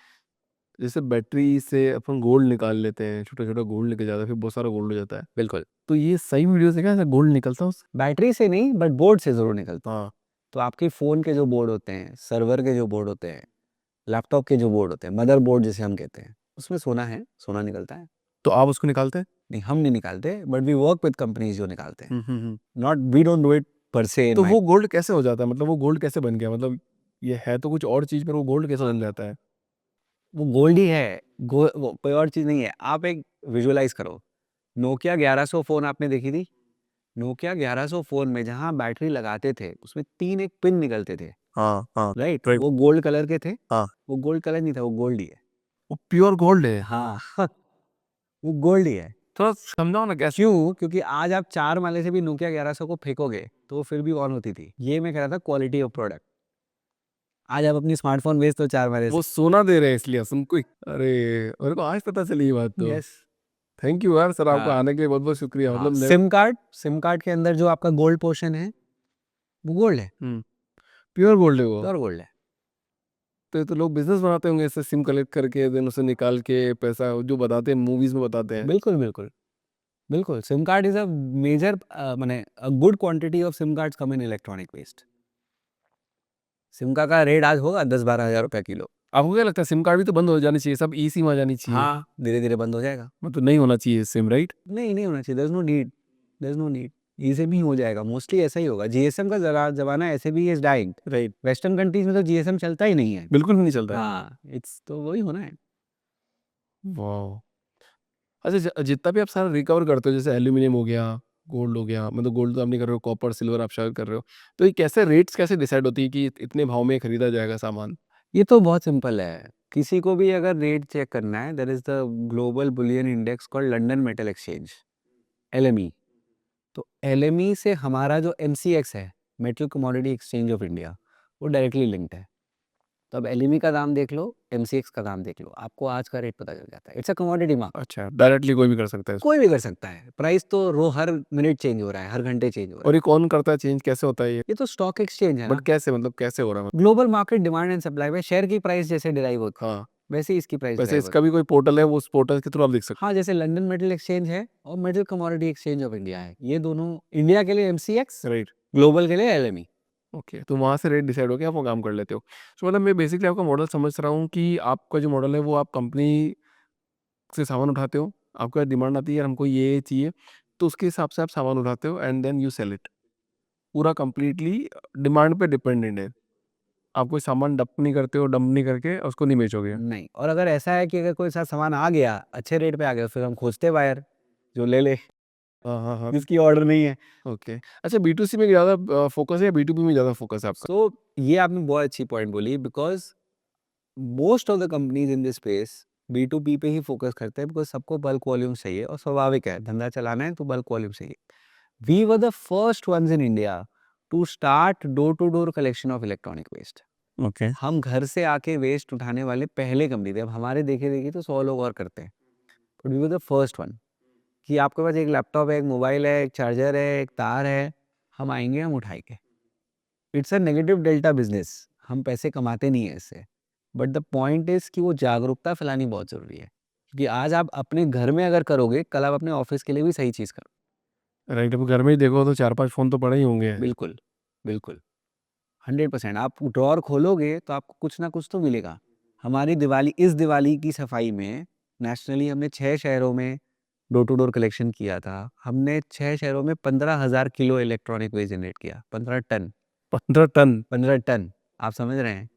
जैसे बैटरी से अपन गोल्ड निकाल लेते हैं, छोटा-छोटा गोल्ड निकल जाता है, फिर बहुत सारा गोल्ड हो जाता है। बिल्कुल। तो ये सही वीडियो से क्या ऐसा गोल्ड निकलता है उससे? बैटरी से नहीं बट बोर्ड से ज़रूर निकलता है। हाँ, तो आपके फ़ोन के जो बोर्ड होते हैं, सर्वर के जो बोर्ड होते हैं, लैपटॉप के जो बोर्ड होते हैं, मदरबोर्ड जिसे हम कहते हैं, उसमें सोना है, सोना निकलता है। तो आप उसको निकालते हैं? नहीं, हम नहीं निकालते but we work with companies जो निकालते हैं। Hmm, hmm, hmm. Not we don't do it per se इन तो माय वो गोल्ड कैसे हो जाता है? मतलब वो गोल्ड कैसे बन गया? मतलब ये है तो कुछ और चीज़ पर वो गोल्ड कैसे बन जाता है? वो गोल्ड ही है। वो कोई और चीज़ नहीं है। आप एक विजुअलाइज़ करो, नोकिया 1100 फ़ोन आपने देखी थी? नोकिया 1100 फ़ोन में जहाँ बैटरी लगाते थे, उसमें 3 एक पिन निकलते थे, हाँ, हाँ, राइट? राइट। वो गोल्ड कलर के थे। हाँ, वो गोल्ड कलर नहीं था, वो गोल्ड ही है। वो प्योर गोल्ड है। हाँ, वो गोल्ड ही है। थोड़ा समझाओ ना कैसे? क्यों? क्योंकि आज आप 4 माले से भी नोकिया 1100 को फेंकोगे, तो वो फिर भी ऑन होती थी। ये मैं कह रहा था क्वालिटी ऑफ प्रोडक्ट। आज आप अपनी स्मार्टफ़ोन बेच दो 4 माले वो से। सोना दे रहे हैं इसलिए तुमको अरे! मेरे को आज पता चली ये बात तो। यस। थैंक यू यार सर आपका हाँ, आने के लिए बहुत-बहुत शुक्रिया। हाँ, मतलब ने सिम कार्ड के अंदर जो आपका गोल्ड पोर्शन है, वो गोल्ड है, हुँ, प्योर गोल्ड है वो। प्योर गोल्ड है। तो ये तो लोग बिज़नेस बनाते होंगे इससे सिम कलेक्ट करके देन उसे निकाल के पैसा जो बताते हैं मूवीज़ में बताते हैं। बिल्कुल, बिल्कुल। बिल्कुल, SIM card is a major माने a good quantity of SIM cards come in electronic waste. SIM का रेट आज होगा 10-12 हज़ार रुपए किलो। आपको क्या लगता है सिम कार्ड भी तो बंद हो जानी चाहिए, सब ई सिम आ जानी चाहिए। हाँ, धीरे-धीरे बंद हो जाएगा। मतलब नहीं होना चाहिए सिम राइट? नहीं, नहीं होना चाहिए, there is no need. Easy भी हो जाएगा, मोस्टली ऐसा ही होगा। जीएसएम का ज़माना ऐसे भी is dying. Right. Western countries में तो जीएसएम चलता ही नहीं है। बिल्कुल भी नहीं चलता है। हाँ, इट्स तो वही होना है। वाओ! अच्छा जितना भी आप सारा रिकवर करते हो जैसे एल्यूमीनियम हो गया, गोल्ड हो गया, मतलब गोल्ड तो आप नहीं कर रहे हो, कॉपर, सिल्वर आप शायद कर रहे हो। तो ये कैसे रेट्स कैसे डिसाइड होती है कि इतने भाव में खरीदा जाएगा सामान? ये तो बहुत सिंपल है। किसी को भी अगर रेट चेक करना है, there is the global bullion index called London metal exchange, LME. तो एलएमई से हमारा जो एमसीएक्स है, metal commodity exchange of India, वो डायरेक्टली लिंक्ड है। तो अब एलएमई का दाम देख लो, एमसीएक्स का दाम देख लो, आपको आज का रेट पता चल जाता है। It's a commodity market. अच्छा, डायरेक्टली कोई भी कर सकता है इसको। कोई भी कर सकता है। प्राइस तो हर मिनट चेंज हो रहा है, हर घंटे चेंज हो रहा और है। ये कौन करता है चेंज कैसे होता है ये? ये तो स्टॉक एक्सचेंज है बट ना। कैसे मतलब कैसे हो रहा है? Global market demand and supply में शेयर की प्राइस जैसे डिराइव होती है, हाँ, वैसे ही इसकी प्राइस वैसे डिराइव इसका होती भी है। कोई पोर्टल है, वो उस पोर्टल के थ्रू आप देख सकते हाँ, जैसे लंदन मेटल एक्सचेंज है और metal commodity exchange of India है। ये दोनों इंडिया के लिए एमसीएक्स, हैं। राइट, ग्लोबल के लिए एलएमई। ओके। तो वहाँ से रेट डिसाइड हो गया, आप वो काम कर लेते हो। सो मतलब मैं बेसिकली आपका मॉडल समझ रहा हूँ कि आपका जो मॉडल है वो आप कंपनी से सामान उठाते हो, आपका डिमांड आती है यार हमको ये चाहिए, तो उसके हिसाब से आप सामान उठाते हो and then you sell it. पूरा कंप्लीटली डिमांड पे डिपेंडेंट है। आप कोई सामान डंप नहीं करते हो, डंप नहीं करके उसको नहीं बेचोगे। नहीं, और अगर ऐसा है कि अगर कोई सा सामान आ गया, अच्छे रेट पे आ गया, फिर हम खोजते हैं बायर, जो ले ले, हाँ, हाँ, हाँ। जिसकी ऑर्डर नहीं है। ओके। अच्छा बी2सी में ज़्यादा फ़ोकस है या बी2बी में ज़्यादा फ़ोकस है आपका? सो ये आपने बहुत अच्छी पॉइंट बोली because most of the companies in this space B2B पे ही फोकस करते हैं बिकॉज़ सबको बल्क वॉल्यूम चाहिए और स्वाभाविक है, धंधा चलाना है तो बल्क वॉल्यूम चाहिए। We were the first ones in India to start door to door collection of electronic waste. Okay. हम घर से आके वेस्ट उठाने वाले पहले कंपनी थे। अब हमारे देखे-देखी तो 100 लोग और करते हैं। But we were the first one कि आपके पास एक लैपटॉप है, एक मोबाइल है, एक चार्जर है, एक तार है, हम आएँगे, हम उठाएँगे। It's a negative delta business, हम पैसे कमाते नहीं हैं इससे। बट द पॉइंट इज़ कि वो जागरूकता फैलानी बहुत ज़रूरी है। क्योंकि आज आप अपने घर में अगर करोगे, कल आप अपने ऑफ़िस के लिए भी सही चीज़ करो। राइट, अब घर में ही देखो तो 4-5 फ़ोन तो पड़े ही होंगे। बिल्कुल, बिल्कुल। 100% आप ड्रॉअर खोलोगे तो आपको कुछ ना कुछ तो मिलेगा। हमारी इस दिवाली की सफाई में नेशनली हमने 6 शहरों में डोर टू डोर कलेक्शन किया था। हमने 6 शहरों में 15,000 किलो इलेक्ट्रॉनिक वेस्ट जनरेट किया। 15 टन, 15 टन। 15 टन। आप समझ रहे हैं?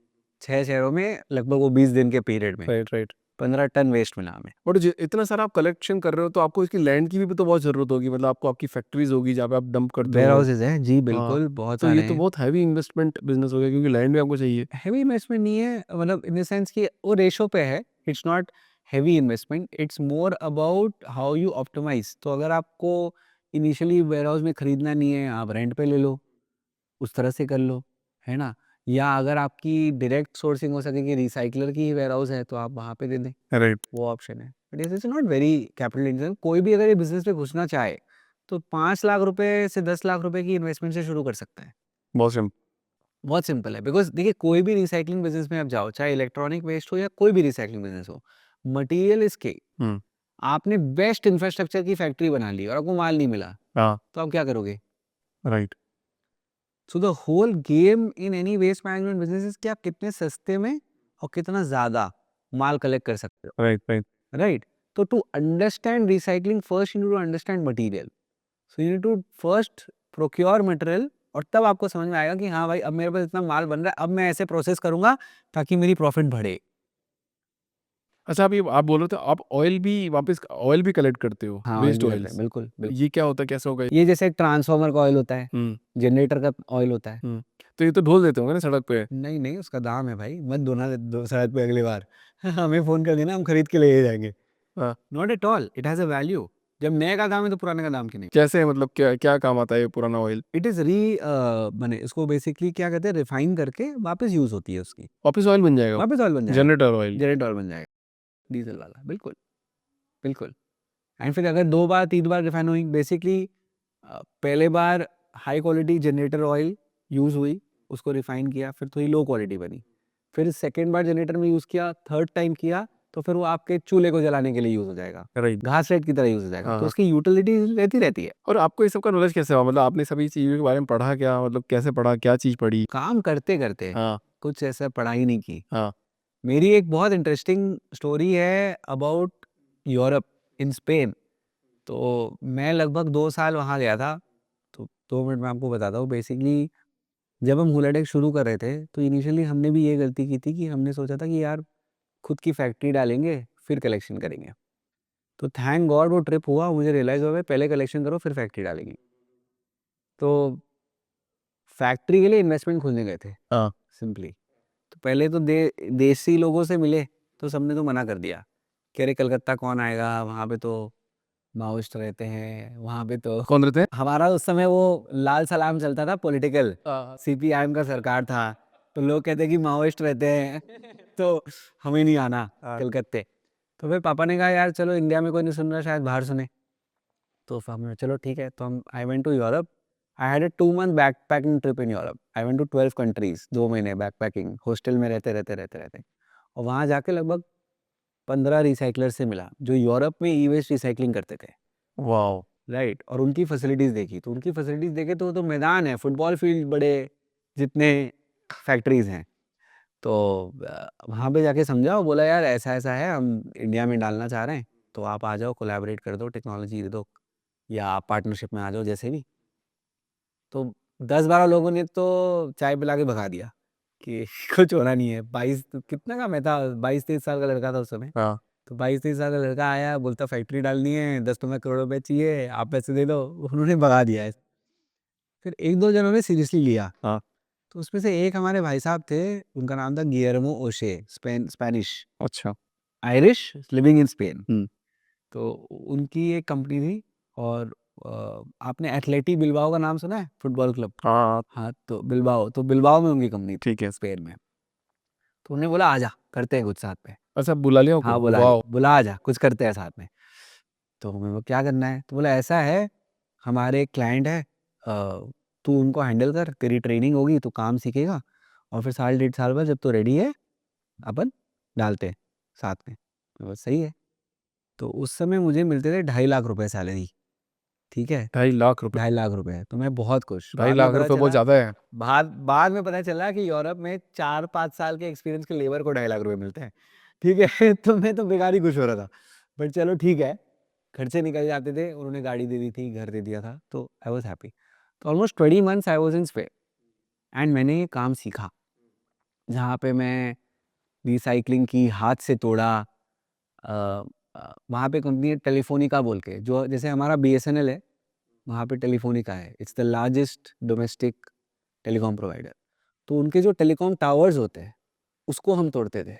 6 शहरों में लगभग वो 20 दिन के पीरियड में। Right, right. 15 टन वेस्ट मिला हमें। बट इतना सारा आप कलेक्शन कर रहे हो तो आपको इसकी लैंड की भी तो बहुत ज़रूरत होगी, मतलब आपको आपकी फैक्ट्रीज होगी जहाँ पे आप डंप करते वेयर हो। हाउसेज हैं जी, हाँ, बिल्कुल बहुत तो ये सारे तो हैं। बहुत हैवी इन्वेस्टमेंट बिजनेस हो गया क्योंकि लैंड भी आपको चाहिए। हैवी इन्वेस्टमेंट नहीं है, मतलब इन द सेंस कि वो रेशो पे है। It's not heavy investment, it's more about how you optimise. तो अगर आपको इनिशियली वेयर हाउस में खरीदना नहीं है, आप रेंट पे ले लो, उस तरह से कर लो, है ना। या अगर आपकी डायरेक्ट सोर्सिंग हो सके कि रिसाइकलर की ही वेयर हाउस है तो आप वहाँ पे दे दें, राइट। वो ऑप्शन है। But this is not very capital intensive. कोई भी अगर ये बिजनेस पे घुसना चाहे तो 5 लाख रुपए से 10 लाख रुपए की इन्वेस्टमेंट से शुरू कर सकता है। बहुत सिंपल। बहुत सिंपल है, बिकॉज देखिए कोई भी रिसाइकलिंग बिजनेस में आप जाओ, चाहे इलेक्ट्रॉनिक वेस्ट हो या कोई भी रिसाइकलिंग बिजनेस हो, मटेरियल इज के। हम्म। आपने बेस्ट इंफ्रास्ट्रक्चर की फैक्ट्री बना ली और आपको माल नहीं मिला, हाँ। तो आप क्या करोगे? Right. So the whole game in any waste management business is कि आप कितने सस्ते में और कितना ज्यादा माल कलेक्ट कर सकते हो, राइट। राइट। राइट। तो to understand recycling first you need to understand material. So you need to first procure material, और तब आपको समझ में आएगा कि हाँ भाई अब मेरे पास इतना माल बन रहा है, अब मैं ऐसे प्रोसेस करूंगा ताकि मेरी प्रॉफिट बढ़े। अच्छा, आप ये आप बोल रहे थे आप ऑयल भी वापस ऑयल भी कलेक्ट करते हो, हाँ, ऑयल वेस्ट भी करते हैं, ऑयल्स। बिल्कुल बिल्कुल। ये क्या होता है, कैसे होगा? ये जैसे एक ट्रांसफार्मर का ऑयल होता है, हम्म। जनरेटर का ऑयल होता है। हम्म। तो ये तो ढोल देते होंगे ना सड़क पे? नहीं नहीं, उसका दाम है भाई, मत दो शायद पे अगली बार हमें फोन कर देना, हम खरीद के ले जाएंगे। हाँ। Not at all, it has a value. जब नए का दाम है तो पुराने का दाम क्यों नहीं? कैसे, मतलब क्या क्या काम आता है ये पुराना ऑयल? इट इज री मैंने इसको बेसिकली क्या कहते हैं, रिफाइन करके वापस यूज होती है उसकी, वापस ऑयल बन जाएगा? वापस ऑयल बन जाएगा, जनरेटर ऑयल? जनरेटर ऑयल बन जाएगा, डीजल वाला, बिल्कुल बिल्कुल। एंड फिर अगर 2 बार 3 बार रिफाइन हुई, बेसिकली पहले बार high quality generator oil use हुई, उसको रिफाइन किया, फिर थोड़ी लो क्वालिटी बनी, फिर सेकेंड बार जनरेटर में यूज़ किया, थर्ड टाइम किया, तो फिर वो आपके चूल्हे को जलाने के लिए यूज़ हो जाएगा, राइट। घास रेत की तरह यूज़ हो जाएगा। हाँ तो हाँ। उसकी यूटिलिटी रहती रहती है। और आपको ये सब का नॉलेज कैसे हुआ, मतलब आपने सभी चीज़ों के बारे में पढ़ा क्या, मतलब कैसे पढ़ा, क्या चीज़ पढ़ी? काम करते करते, हाँ। कुछ ऐसा पढ़ाई नहीं की। हाँ। मेरी एक बहुत इंटरेस्टिंग स्टोरी है अबाउट यूरोप, इन स्पेन। तो मैं लगभग 2 साल वहाँ गया था। तो 2 मिनट में आपको बताता हूँ। बेसिकली जब हम हुलाडेक शुरू कर रहे थे तो इनिशियली हमने भी ये गलती की थी कि हमने सोचा था कि यार खुद की फैक्ट्री डालेंगे फिर कलेक्शन करेंगे। तो थैंक गॉड वो ट्रिप हुआ, मुझे रियलाइज़ हुआ पहले कलेक्शन करो फिर फैक्ट्री डालेंगे। तो फैक्ट्री के लिए इन्वेस्टमेंट खोलने गए थे हाँ। सिंपली। तो पहले तो देसी लोगों से मिले, तो सबने तो मना कर दिया कि अरे कलकत्ता कौन आएगा, वहाँ पे तो माओइस्ट रहते हैं, वहाँ पे तो। कौन रहते हैं? हमारा उस समय वो लाल सलाम चलता था पॉलिटिकल, हाँ। सीपीआईएम का सरकार था, तो लोग कहते हैं कि माओइस्ट रहते हैं तो हमें नहीं आना हाँ। कलकत्ते। तो फिर पापा ने कहा यार चलो इंडिया में कोई नहीं सुन रहा, शायद बाहर सुने। तो फिर हमने चलो ठीक है, तो हम I went to Europe. I had a 2 month backpacking trip in Europe. I went to 12 countries, 2 महीने बैकपैकिंग, हॉस्टल में रहते और वहाँ जाके लगभग 15 रिसाइकलर से मिला जो यूरोप में ई वेस्ट रिसाइकलिंग करते थे, वाओ। राइट। और उनकी फैसिलिटीज़ देखी, तो उनकी फैसिलिटीज़ देखे तो वो तो मैदान है, फुटबॉल फील्ड बड़े जितने फैक्ट्रीज़ हैं। तो वहाँ पे जाके समझा, वो बोला यार ऐसा ऐसा है, हम इंडिया में डालना चाह रहे हैं, तो आप आ जाओ, कोलैबोरेट कर दो, टेक्नोलॉजी दे दो, या आप पार्टनरशिप में आ जाओ, जैसे भी। तो 10-12 लोगों ने तो चाय पिला के भगा दिया कि कुछ होना नहीं है। 22 कितना का मैं था, 22-23 साल का लड़का था उस समय। हाँ। तो 22-23 साल का लड़का आया, बोलता फैक्ट्री डालनी है, 10-15 करोड़ रुपए चाहिए, आप पैसे दे दो। उन्होंने भगा दिया है। फिर 1-2 जनों ने सीरियसली लिया। हाँ। तो उसमें से एक हमारे भाई साहब थे, उनका नाम था गियर्मो ओशे, स्पेनिश, अच्छा। Irish, living in Spain. Hmm. तो उनकी एक कंपनी थी। और आपने एथलेटी बिलबाओ का नाम सुना है, फुटबॉल क्लब? हाँ। हाँ, तो बिलबाओ में उनकी कंपनी थी, ठीक है। स्पेन में। तो उन्होंने बोला आजा करते हैं कुछ साथ में। अच्छा, बुला लिया हाँ, उनको? बोला वाओ। बुला आजा कुछ करते हैं साथ में। तो मैं वो क्या करना है, तो बोला ऐसा है, हमारे एक क्लाइंट है, तू उनको हैंडल कर, तेरी ट्रेनिंग होगी, तू काम सीखेगा, और फिर 1.5 साल बाद जब तू रेडी है अपन डालते हैं साथ में। मैं बोला सही है। तो उस समय मुझे मिलते थे 2.5 लाख रुपए सैलरी, ठीक है, 2.5 लाख रुपए? 2.5 लाख रुपए, तो मैं बहुत खुश। ढाई बाद में लाख पता रुपए बहुत चला, ज़्यादा है। बाद में पता चला कि यूरोप में 4-5 साल के एक्सपीरियंस के लेबर को 2.5 लाख रुपए मिलते हैं, ठीक है तो मैं तो बेकार ही खुश हो रहा था। बट चलो ठीक है, खर्चे निकल जाते थे, उन्होंने गाड़ी दे दी थी, घर दे दिया था, तो आई वॉज हैप्पी। तो almost 20 months I was in Spain, and मैंने ये काम सीखा, जहाँ पे मैं रिसाइकलिंग की, हाथ से तोड़ा, वहाँ पे कंपनी है टेलीफोनिका बोल के, जो जैसे हमारा BSNL है, वहाँ पे टेलीफोनिका है। It's the largest domestic telecom provider. तो उनके जो टेलीकॉम टावर्स होते हैं, उसको हम तोड़ते थे।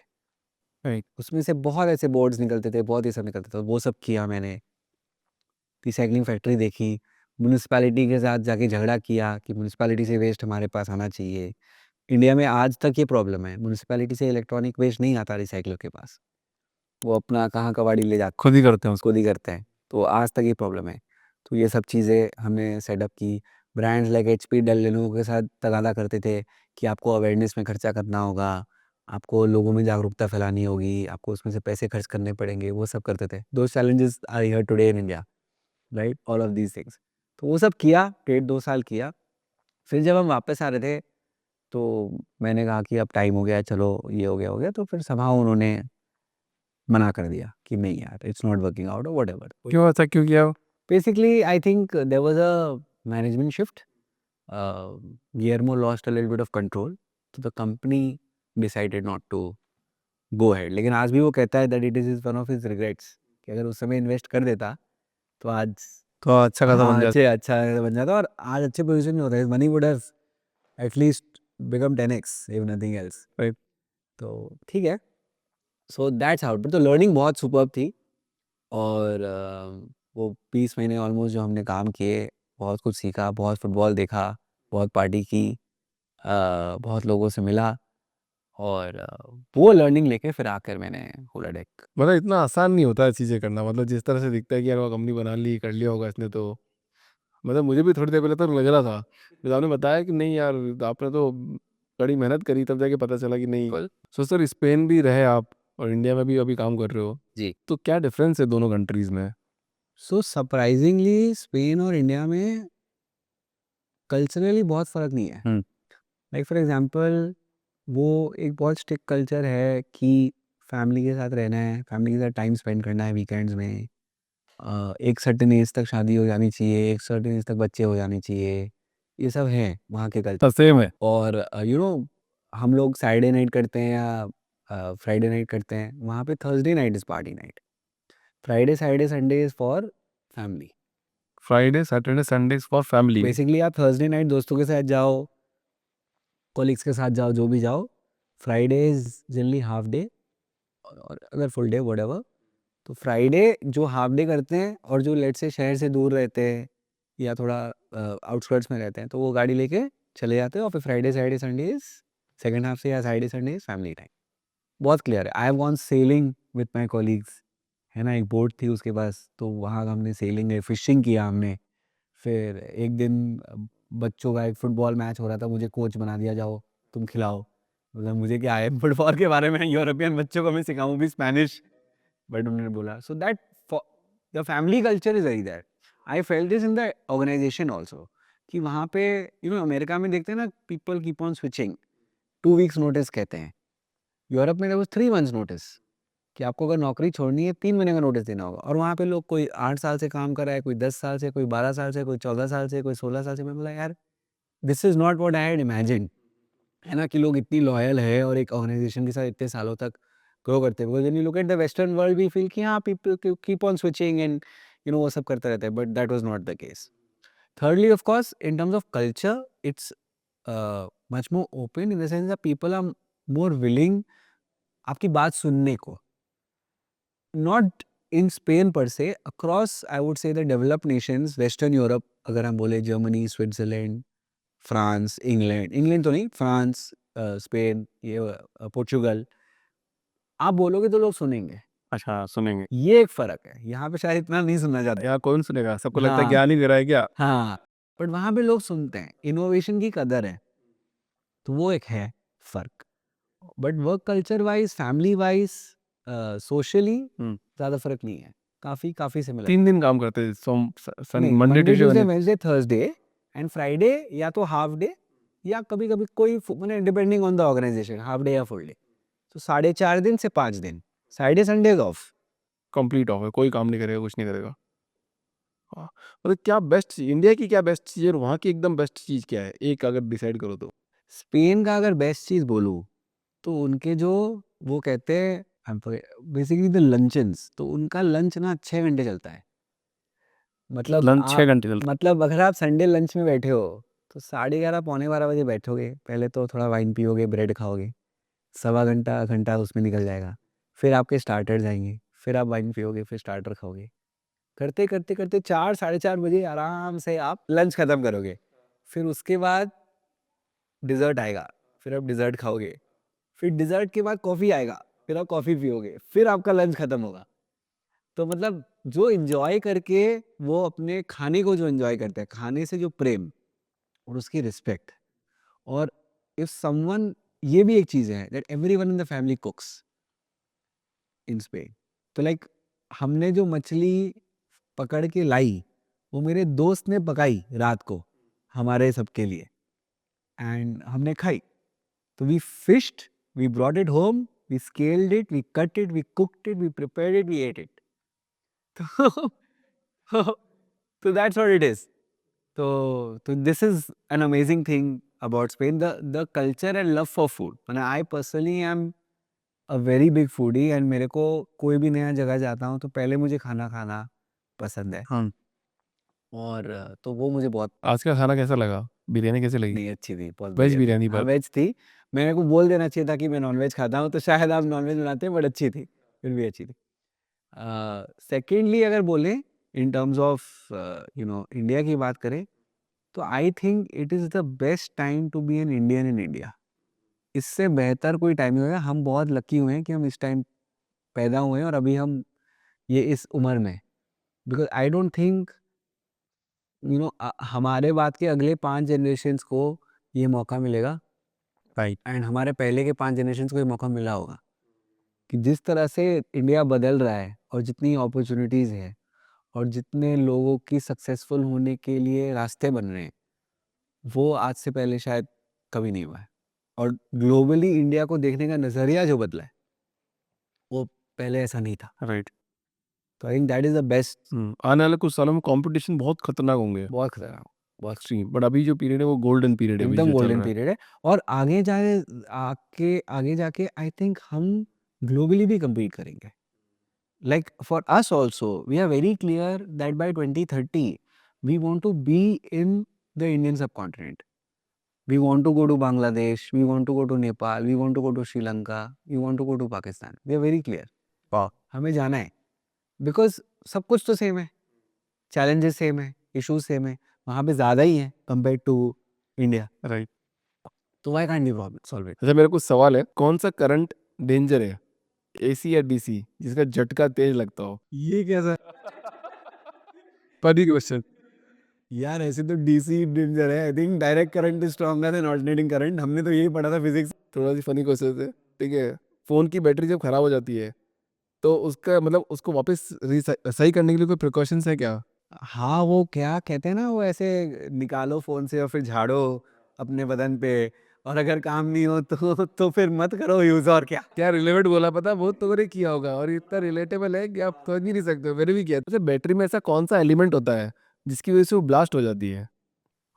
राइट। उसमें से बहुत ऐसे बोर्ड्स निकलते थे, बहुत ये सब निकलते थे, वो सब किया मैंने। रिसाइक्लिंग फैक्ट्री देखी, म्यूनिसिपैलिटी के साथ जाके झगड़ा किया कि म्यूनिसिपैलिटी से वेस्ट हमारे पास आना चाहिए। इंडिया में आज तक ये प्रॉब्लम है, म्यूनिसिपैलिटी से इलेक्ट्रॉनिक वेस्ट नहीं आता रिसाइकलर के पास, वो अपना कहाँ कबाड़ी ले जाते, खुद ही करते हैं उसको। खुद ही करते हैं। तो आज तक ये प्रॉब्लम है। तो ये सब चीज़ें हमने सेटअप की। Brands like HP, Dell, Lenovo के साथ तगादा करते थे कि आपको अवेयरनेस में खर्चा करना होगा, आपको लोगों में जागरूकता फैलानी होगी, आपको उसमें से पैसे खर्च करने पड़ेंगे, वो सब करते थे। Those challenges are here today in India, right, all of these things. तो वो सब किया, 1.5-2 साल किया। फिर जब हम वापस आ रहे थे, तो मैंने कहा कि अब टाइम हो गया है, चलो ये हो गया। तो फिर somehow उन्होंने मना कर दिया कि नहीं यार, इट्स नॉट वर्किंग आउट और व्हाटएवर। क्यों ऐसा क्यों किया? Basically I think there was a management shift. Guillermo lost a little bit of control, तो the company decided not to go ahead. लेकिन आज भी वो कहता है that it is one of his regrets कि अगर उस समय इन्वेस्ट कर देता तो आज, तो अच्छा खासा बन हाँ, जाता। अच्छा बन जाता और आज अच्छे पोजीशन में होता है। Money would have at least become 10x if nothing else. Right. तो ठीक है, सो दैट्स हाउ। तो लर्निंग बहुत सुपर्ब थी। और वो 20 महीने ऑलमोस्ट जो हमने काम किए, बहुत कुछ सीखा, बहुत फुटबॉल देखा, बहुत पार्टी की, बहुत लोगों से मिला। और वो लर्निंग लेके फिर आकर मैंने होलाडेक। मतलब इतना आसान नहीं होता है चीज़ें करना, मतलब जिस तरह से दिखता है कि यार वो कंपनी बना ली, कर लिया होगा इसने, तो मतलब मुझे भी थोड़ी देर पहले तक लग रहा था, जब आपने बताया कि नहीं यार आपने तो कड़ी मेहनत करी, तब जाके पता चला कि नहीं। बिल्कुल। सो सर, स्पेन भी रहे आप और इंडिया में भी अभी काम कर रहे हो, जी। तो क्या डिफरेंस है दोनों कंट्रीज में? सो सरप्राइजिंगली स्पेन और इंडिया में कल्चरली बहुत फ़र्क नहीं है। लाइक फॉर एग्जांपल, वो एक बहुत स्ट्रिक्ट कल्चर है कि फैमिली के साथ रहना है, फैमिली के साथ टाइम स्पेंड करना है वीकेंड्स में। एक सर्टेन एज तक शादी हो जानी चाहिए, एक सर्टेन एज तक बच्चे हो जाने चाहिए। ये सब है वहाँ के कल्चर। सेम है। और हम लोग सैटरडे नाइट करते हैं या फ्राइडे नाइट करते हैं, वहाँ पे Thursday night is party night. Friday Saturday Sunday is for family. Friday Saturday Sunday for family. Basically आप थर्सडे नाइट दोस्तों के साथ जाओ, कॉलीग्स के साथ जाओ, जो भी जाओ। Friday is generally half day, और अगर फुल डे व्हाटएवर। तो फ्राइडे जो हाफ डे करते हैं और जो लेट से शहर से दूर रहते हैं या थोड़ा आउटस्कर्ट्स में रहते हैं, तो वो गाड़ी लेके चले जाते हैं। और फिर Friday Saturday Sunday is second half से, या Saturday Sunday is family time. बहुत क्लियर है। I have gone selling with my colleagues, है ना, एक बोट थी उसके पास, तो वहाँ हमने सेलिंग है, फिशिंग किया हमने। फिर एक दिन बच्चों का एक फुटबॉल मैच हो रहा था, मुझे कोच बना दिया, जाओ तुम खिलाओ। मतलब मुझे क्या है फुटबॉल के बारे में, यूरोपियन बच्चों को मैं सिखाऊं भी स्पेनिश। बट उन्होंने बोला, so that the family culture is very that. I felt this in the organisation also, कि वहाँ पे अमेरिका में देखते हैं ना, people keep on switching, 2 weeks notice कहते हैं। यूरोप में वो 3 मंथ्स नोटिस, कि आपको अगर नौकरी छोड़नी है 3 महीने का नोटिस देना होगा। और वहाँ पे लोग, कोई 8 साल से काम कर रहा है, कोई 10 साल से, कोई 12 साल से, कोई 14 साल से, कोई 16 साल से। मैं बोला यार, this is not what I had imagined, है ना, कि लोग इतनी लॉयल है और एक ऑर्गेनाइजेशन के साथ इतने सालों तक ग्रो करते हैं। Because when you look at the western world we feel कि हाँ, people keep on switching and वो सब करते रहते हैं, but that was not the case. Thirdly, of course, in terms of culture, it's much more open in the sense that people are more willing आपकी बात सुनने को। Not in Spain per se, across I would say the developed nations, Western Europe, अगर हम बोले Germany, Switzerland, France, England तो नहीं, France, Spain, ये पोर्चुगल, आप बोलोगे तो लोग सुनेंगे। अच्छा, सुनेंगे। ये एक फ़र्क है, यहाँ पे शायद इतना नहीं सुनना चाहते। यहाँ कौन सुनेगा, सबको लगता है हाँ, ज्ञान ही दे रहा है क्या? हाँ, बट वहाँ पे लोग सुनते हैं, इनोवेशन की कदर है। तो वो एक है फ़र्क। But work culture wise, family wise, socially ज़्यादा फ़र्क नहीं है। काफ़ी सिमिलर। 3 दिन काम करते हैं, नहीं, Monday Monday Tuesday Tuesday Wednesday. Wednesday Thursday, and Friday या तो हाफ डे, या कभी कभी कोई मैंने, depending on the organisation, half day या फुल डे। तो 4.5 दिन से 5 दिन, Saturday Sunday off. Complete off है, कोई काम नहीं करेगा, कुछ नहीं करेगा। हाँ, मतलब क्या बेस्ट, इंडिया की क्या बेस्ट चीज़ है और वहाँ की एकदम बेस्ट चीज़ क्या है, एक अगर डिसाइड करो तो? स्पेन का अगर बेस्ट चीज़ बोलूँ, तो उनके जो, वो कहते हैं बेसिकली द लंचन्स, तो उनका लंच ना 6 घंटे चलता है। मतलब लंच 6 आप घंटे चलता मतलब अगर आप संडे लंच में बैठे हो तो 11:30 पौने 12 बजे बैठोगे, पहले तो थोड़ा वाइन पियोगे, ब्रेड खाओगे, सवा घंटा घंटा उसमें निकल जाएगा। फिर आपके स्टार्टर्स आएंगे, फिर आप वाइन पियोगे, फिर स्टार्टर खाओगे, करते करते करते 4 साढ़े 4 बजे आराम से आप लंच खत्म करोगे। फिर उसके बाद डिज़र्ट आएगा, फिर आप डिज़र्ट खाओगे, फिर डिज़र्ट के बाद कॉफ़ी आएगा, फिर आप कॉफ़ी पियोगे, फिर आपका लंच खत्म होगा। तो मतलब जो एंजॉय करके वो अपने खाने को जो एंजॉय करते हैं, खाने से जो प्रेम और उसकी रिस्पेक्ट, और इफ समवन, ये भी एक चीज़ है that everyone in the family कुक्स in Spain. तो लाइक हमने जो मछली पकड़ के लाई वो मेरे दोस्त ने पकाई रात को हमारे सबके लिए, एंड हमने खाई। तो we fished, we brought it home, we scaled it, we cut it, we cooked it, we prepared it, we ate it. तो दैट्स व्हाट इट इज। तो this is an amazing thing about Spain, the culture and love for food. I personally am a very big foodie, and मेरे को कोई भी नया जगह जाता हूँ तो पहले मुझे खाना खाना पसंद है। हाँ। और तो वो मुझे बहुत आज का खाना कैसा लगा? बिरयानी कैसी लगी? नहीं अच्छी थी, बहुत वेज बढ़िया थी। बिरयानी हाँ पर वेज थी। मेरे को बोल देना चाहिए था कि मैं नॉनवेज खाता हूँ, तो शायद आप नॉनवेज बनाते हैं, बट अच्छी थी, फिर भी अच्छी थी। सेकेंडली अगर बोलें इन टर्म्स ऑफ इंडिया की बात करें, तो I think it is the best time to be an Indian in India. इससे बेहतर कोई टाइम नहीं होगा। हम बहुत लकी हुए हैं कि हम इस टाइम पैदा हुए हैं और अभी हम ये इस उम्र में, बिकॉज आई डोंट थिंक हमारे बाद के अगले 5 जनरेशन्स को ये मौका मिलेगा, राइट। एंड हमारे पहले के 5 जनरेशन्स को ये मौका मिला होगा कि जिस तरह से इंडिया बदल रहा है और जितनी अपॉर्चुनिटीज़ है और जितने लोगों की सक्सेसफुल होने के लिए रास्ते बन रहे हैं, वो आज से पहले शायद कभी नहीं हुआ है। और ग्लोबली इंडिया को देखने का नज़रिया जो बदला है, वो पहले ऐसा नहीं था। राइट। तो I think that is the best. आने वाले कुछ सालों में कंपटीशन बहुत खतरनाक होंगे बहुत खतरनाक, बहुत एक्सट्रीम, बट अभी जो पीरियड है वो गोल्डन पीरियड है अभी एकदम जो चल गोल्डन रहा है। पीरियड है। और आगे जाके आई थिंक हम ग्लोबली भी कम्पीट करेंगे। Like for us also, we are very clear that by 2030, we want to be in the Indian subcontinent. We want to go to Bangladesh, we want to go to Nepal, we want to go to Sri Lanka, we want to go to Pakistan. We are very clear. वाह। हमें जाना है, because सब कुछ तो same है, challenges same है, issues same है, वहाँ पे ज़्यादा ही है compared to India. राइट। तो why can't we solve it? अच्छा, मेरा कुछ सवाल है, कौन सा करंट डेंजर है, एसी या डीसी, जिसका झटका तेज लगता हो? ये कैसा फनी क्वेश्चन। यार, ऐसे तो डीसी डेंजर है। I think direct current is stronger than alternating current. हमने तो यही पढ़ा था फिजिक्स। थोड़ा सी फनी क्वेश्चन है, ठीक है। फोन की बैटरी जब खराब हो जाती है तो उसका मतलब उसको वापस सही करने के लिए कोई प्रिकॉशंस है क्या? हाँ, वो क्या कहते हैं ना, वो ऐसे निकालो फोन से और फिर झाड़ो अपने बदन पे, और अगर काम नहीं हो तो फिर मत करो यूज। और क्या क्या रिलेवेंट बोला, पता बहुत तो मैंने किया होगा और इतना रिलेटेबल है कि आप समझ भी नहीं सकते हो, मैंने भी किया। अच्छा, बैटरी में ऐसा कौन सा एलिमेंट होता है जिसकी वजह से वो ब्लास्ट हो जाती है?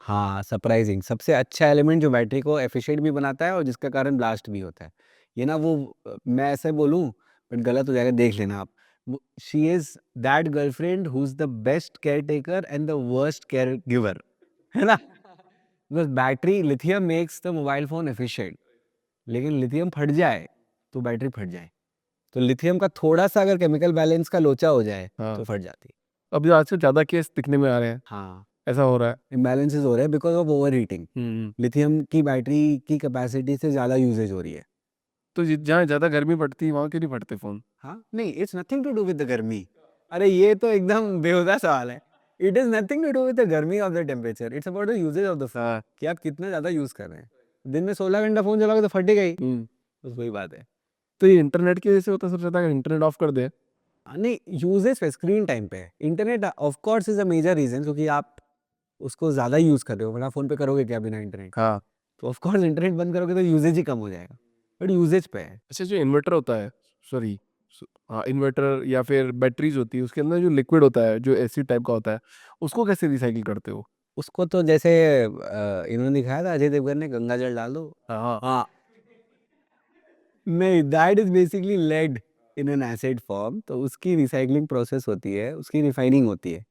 हाँ, सरप्राइजिंग सबसे अच्छा एलिमेंट जो बैटरी को एफिशिएंट भी बनाता है और जिसका कारण ब्लास्ट भी होता है। ये ना वो मैं ऐसे बोलूं बट गलत हो जाएगा, देख लेना आप। She is that girlfriend who is the best care taker and the worst care giver, है ना। Because battery lithium makes the mobile phone efficient, लेकिन लिथियम फट जाए तो बैटरी फट जाए। तो लिथियम का थोड़ा सा अगर केमिकल बैलेंस का लोचा हो जाए हाँ। तो फट जाती है। अब जो आजकल ज़्यादा केस दिखने में आ रहे हैं, हाँ, ऐसा हो रहा है। इम्बैलेंसेस हो रहे हैं because of over heating. Hmm. Lithium की बैटरी की कैपेसिटी से ज़्यादा यूजेज हो रही है। तो जहाँ ज़्यादा गर्मी पड़ती है वहाँ क्यों नहीं फटते फ़ोन? हाँ, नहीं, it's nothing to do with the garmi. अरे ये तो एकदम बेहुदा सवाल है। It is nothing to do with the garmi of the temperature, it's about the usages of the phone, हाँ। कि आप कितना ज़्यादा यूज़ कर रहे हैं। दिन में 16 घंटा फ़ोन चलाओगे तो फटेगा ही। हम्म। बस वही बात है। तो ये इंटरनेट की वजह से होता है सबसे ज़्यादा, अगर इंटरनेट ऑफ कर दे? नहीं, यूजेज पे स्क्रीन टाइम पे है। Internet of course is a major reason, क्योंकि आप उसको ज़्यादा यूज़ कर रहे हो, वरना फ़ोन पे करोगे क्या बिना इंटरनेट के? हाँ। तो ऑफ कोर्स इंटरनेट बंद करोगे तो यूजेज ही कम हो जाएगा, बट यूजेज पे है। अच्छा, जो इन्वर्टर होता है, सॉरी, हाँ, इन्वर्टर या फिर बैटरीज होती है, उसके अंदर जो लिक्विड होता है जो एसिड टाइप का होता है, उसको कैसे रिसाइकिल करते हो? उसको तो जैसे इन्होंने दिखाया था, अजय देवगन ने, गंगा जल डाल दो। हाँ। हाँ, नहीं, that is basically lead. In an acid form, तो उसकी रिसाइकलिंग प्रोसेस होती है, उसकी रिफाइनिंग होती है।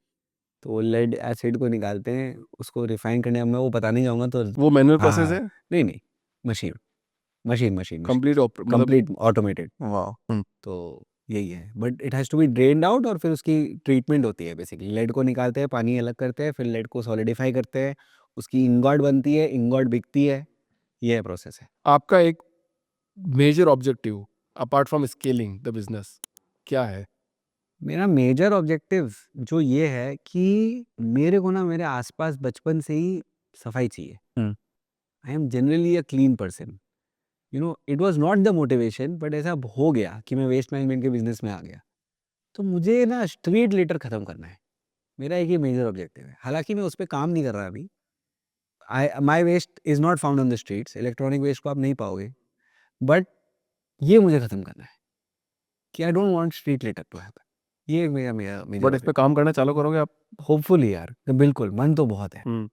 तो वो लेड एसिड को निकालते हैं, उसको रिफाइन करने, अब मैं वो बताने जाऊँगा तो वो मैनुअल प्रोसेस हाँ, है? नहीं, machine machine machine machine complete मतलब कंप्लीट ऑटोमेटेड। वाह! तो यही है, but it has to be drained out और फिर उसकी ट्रीटमेंट होती है बेसिकली। लेड को निकालते हैं, पानी अलग करते हैं, फिर लेड को सॉलिडिफाई करते हैं, उसकी इंगॉट बनती है, इंगॉट बिकती है, ये प्रोसेस है। आपका एक major objective apart from scaling the business क्या है? मेरा मेजर ऑब्जेक्टिव जो ये है कि मेरे को ना मेरे आसपास बचपन से ही सफाई चाहिए। हुँ। I am generally a clean person, you know, it was not the motivation, but ऐसा हो गया कि मैं वेस्ट मैनेजमेंट के बिज़नेस में आ गया। तो मुझे ना स्ट्रीट लिटर खत्म करना है। मेरा एक ये मेजर ऑब्जेक्टिव है। हालाँकि मैं उस पे काम नहीं कर रहा अभी। My waste is not found on the streets, electronic waste को आप नहीं पाओगे। बट ये मुझे खत्म करना है कि I don't want street litter to happen. ये मेरा मेरा मेजर बट इस पे ऑब्जेक्टिव। काम करना चालू करोगे आप? होपफुली यार, बिल्कुल, मन तो बहुत है। हुँ।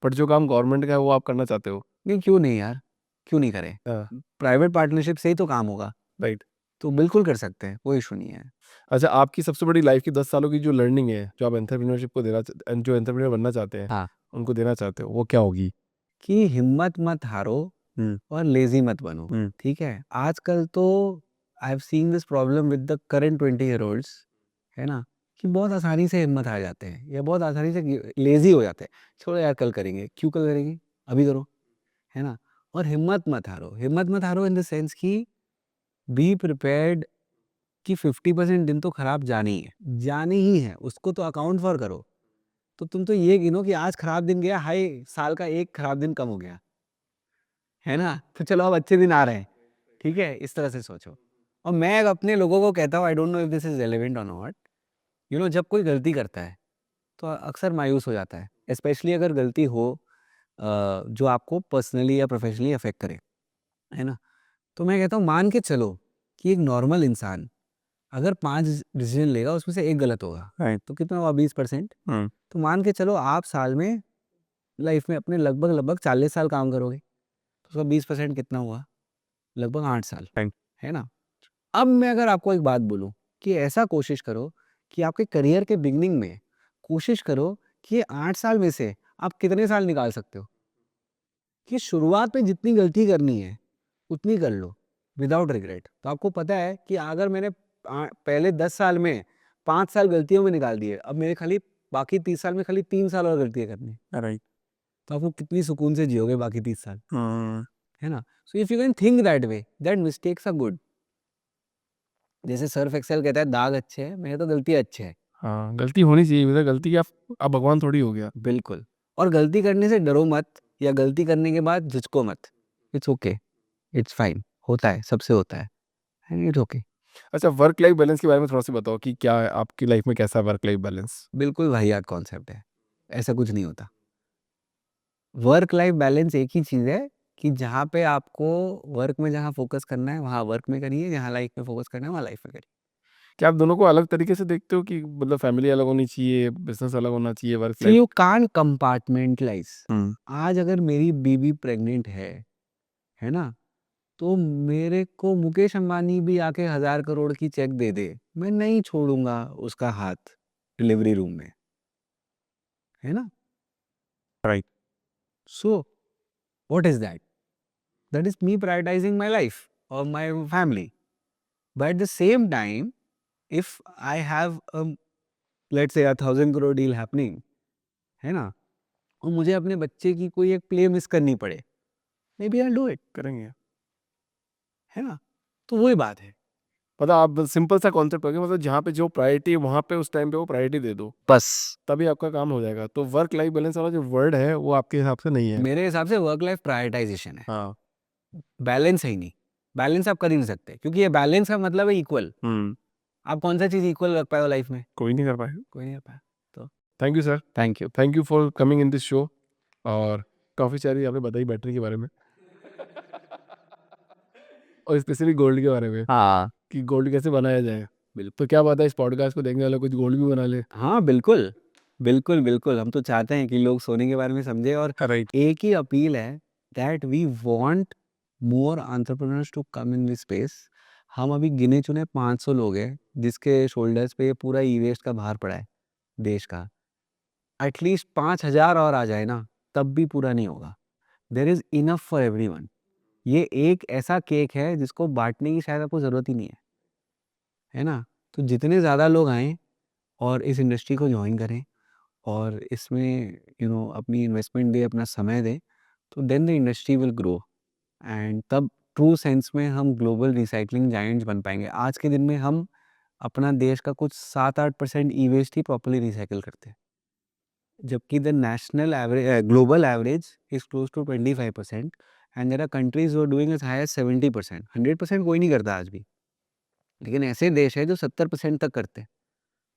बट जो काम गवर्नमेंट का है वो आप करना चाहते हो? नहीं, क्यों नहीं यार? क्यों नहीं करें? हाँ, प्राइवेट पार्टनरशिप से ही तो काम होगा, राइट। तो बिल्कुल कर सकते हैं, कोई इश्यू नहीं है। अच्छा, आपकी सबसे बड़ी लाइफ़ की 10 सालों की जो लर्निंग है, जो आप एंटरप्रेन्योरशिप को जो एंटरप्रेन्योर बनना चाहते हैं, हाँ, उनको देना चाहते हो, वो क्या होगी? कि हिम्मत मत हारो हुँ, और लेज़ी मत बनो, हुँ। ठीक है? आजकल तो I have seen this problem with the current 20 year olds, है ना? कि बहुत आसानी से हिम्मत हार जाते हैं या बहुत आसानी से लेज़ी हो जाते हैं। छोड़ो यार, कल करेंगे, क्यों कल करेंगे? अभी करो, है ना? और हिम्मत मत हारो इन द सेंस कि बी प्रिपेयर्ड कि 50% दिन तो खराब जाने ही है, उसको तो अकाउंट फॉर करो। तो तुम तो ये गिनो कि आज खराब दिन गया, हाय! साल का एक खराब दिन कम हो गया, है ना? तो चलो अब अच्छे दिन आ रहे हैं, ठीक है? इस तरह से सोचो। और मैं अपने लोगों को कहता हूँ, आई don't know if this is relevant और नॉट, यू नो, जब कोई गलती करता है, तो अक्सर मायूस हो जाता है, स्पेशली अगर गलती हो जो आपको पर्सनली या प्रोफेशनली अफेक्ट करे, है ना? तो मैं कहता हूँ मान के चलो कि एक नॉर्मल इंसान अगर 5 डिसीजन लेगा, उसमें से एक गलत होगा, राइट। तो कितना हुआ? 20%। हुँ, तो मान के चलो आप साल में, लाइफ में अपने लगभग 40 साल काम करोगे, तो उसका 20% कितना हुआ? लगभग 8 साल, राइट। है ना? अब मैं अगर आपको एक बात बोलूँ कि ऐसा कोशिश करो कि आपके करियर के बिगिनिंग में कोशिश करो कि ये 8 साल में से आप कितने साल निकाल सकते हो? कि शुरुआत में जितनी गलती करनी है, उतनी कर लो विदाउट रिग्रेट। तो आपको पता है कि अगर मैंने पहले 10 साल में 5 साल गलतियों में निकाल दिए, अब मेरे खाली बाकी 30 साल में खाली 3 साल और गलतियाँ करनी है। राइट। तो आप वो कितनी सुकून से जियोगे बाकी 30 साल, हुँ। है ना? So if you can think that way, that mistakes are good. जैसे सर्फ एक्सेल कहता है दाग अच्छे हैं, मेरे तो गलतियाँ अच्छे हैं। हाँ, गलती होनी चाहिए, बिना गलती के आप भगवान थोड़ी हो गया। बिल्कुल। और गलती करने से डरो मत या गलती करने के बाद झिझको मत। इट्स ओके, इट्स फाइन, होता है, सबसे होता है, एंड इट्स ओके। अच्छा, वर्क लाइफ बैलेंस के बारे में थोड़ा-सा बताओ कि क्या है आपकी लाइफ में कैसा है वर्क लाइफ बैलेंस? बिल्कुल वाहियात कॉन्सेप्ट है, ऐसा कुछ नहीं होता। वर्क लाइफ बैलेंस एक ही चीज़ है कि जहाँ पे आपको वर्क में जहाँ फ़ोकस करना है, वहाँ वर्क में करिए, जहाँ लाइफ़ में फ़ोकस करना है, वहाँ लाइफ़ में करिए। क्या आप दोनों को अलग तरीके से देखते हो कि मतलब फैमिली अलग होनी चाहिए, बिज़नेस अलग होना चाहिए, work so life? You can't compartmentalise. Hmm. आज अगर मेरी बीवी प्रेग्नेंट है ना? तो मेरे को मुकेश अंबानी भी आके 1000 करोड़ की चेक दे दे, मैं नहीं छोड़ूँगा उसका हाथ डिलीवरी रूम में, है ना? Right. So what is that? That is me prioritising my life और my family. But at the same time if I have let's say 1000 crore deal happening, है ना? और मुझे अपने बच्चे की कोई एक प्ले मिस करनी पड़े, maybe I will do it, करेंगे। है ना? तो वही बात है। मतलब आप सिंपल सा कॉन्सेप्ट हो गया, मतलब जहाँ पे जो प्रायोरिटी है वहाँ पे उस टाइम पे वो प्रायोरिटी दे दो, बस तभी आपका काम हो जाएगा। तो वर्क लाइफ बैलेंस वाला जो वर्ड है वो आपके हिसाब से नहीं है। मेरे हिसाब से वर्क लाइफ प्रायोरिटाइजेशन है, हाँ। बैलेंस है ही नहीं। बैलेंस आप कर ही नहीं सकते क्योंकि ये बैलेंस का मतलब है इक्वल। हुँ। आप कौन सा चीज़ इक्वल रख पाए हो लाइफ में? कोई नहीं कर पाएगा। कोई नहीं कर पाया। तो thank you sir. Thank you. Thank you for coming in this show. और काफ़ी सारी आपने बताई बैटरी के बारे में और स्पेशली गोल्ड के बारे में हाँ, कि गोल्ड कैसे बनाया जाए। बिल्कुल। तो क्या बात है इस पॉडकास्ट को देखने वाला कुछ गोल्ड भी बना ले। हाँ, बिल्कुल। बिल्कुल, बिल्कुल। हम तो चाहते हैं कि लोग सोने के बारे में समझें और राइट। एक ही अपील है that we want more entrepreneurs to come in this space. हम अभी गिने चुने 500 लोग हैं जिसके शोल्डर्स पे पूरा ई वेस्ट का भार पड़ा है देश का। एटलीस्ट 5,000 और आ जाए ना, तब भी पूरा नहीं होगा। There is enough for everyone. ये एक ऐसा केक है जिसको बांटने की शायद आपको ज़रूरत ही नहीं है ना? तो जितने ज़्यादा लोग आएँ और इस इंडस्ट्री को जॉइन करें और इसमें अपनी इन्वेस्टमेंट दें, अपना समय दें, तो then the industry will grow and तब ट्रू सेंस में हम ग्लोबल रिसाइक्लिंग जायंट्स बन पाएंगे। आज के दिन में हम अपना देश का कुछ 7-8% ई वेस्ट ही प्रॉपर्ली रिसाइकिल करते हैं, जबकि the national average global average is close to 25% and there are countries who are doing as high as 70%। 100% कोई नहीं करता आज भी, लेकिन ऐसे देश है जो 70% तक करते हैं।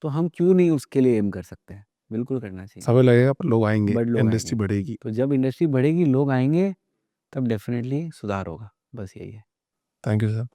तो हम क्यों नहीं उसके लिए एम कर सकते हैं? बिल्कुल करना चाहिए। समय लगेगा पर लोग आएंगे, बट लोग इंडस्ट्री आएंगे, बढ़ेगी। तो जब इंडस्ट्री बढ़ेगी, लोग आएंगे, तब डेफिनेटली सुधार होगा। बस यही है। Thank you sir.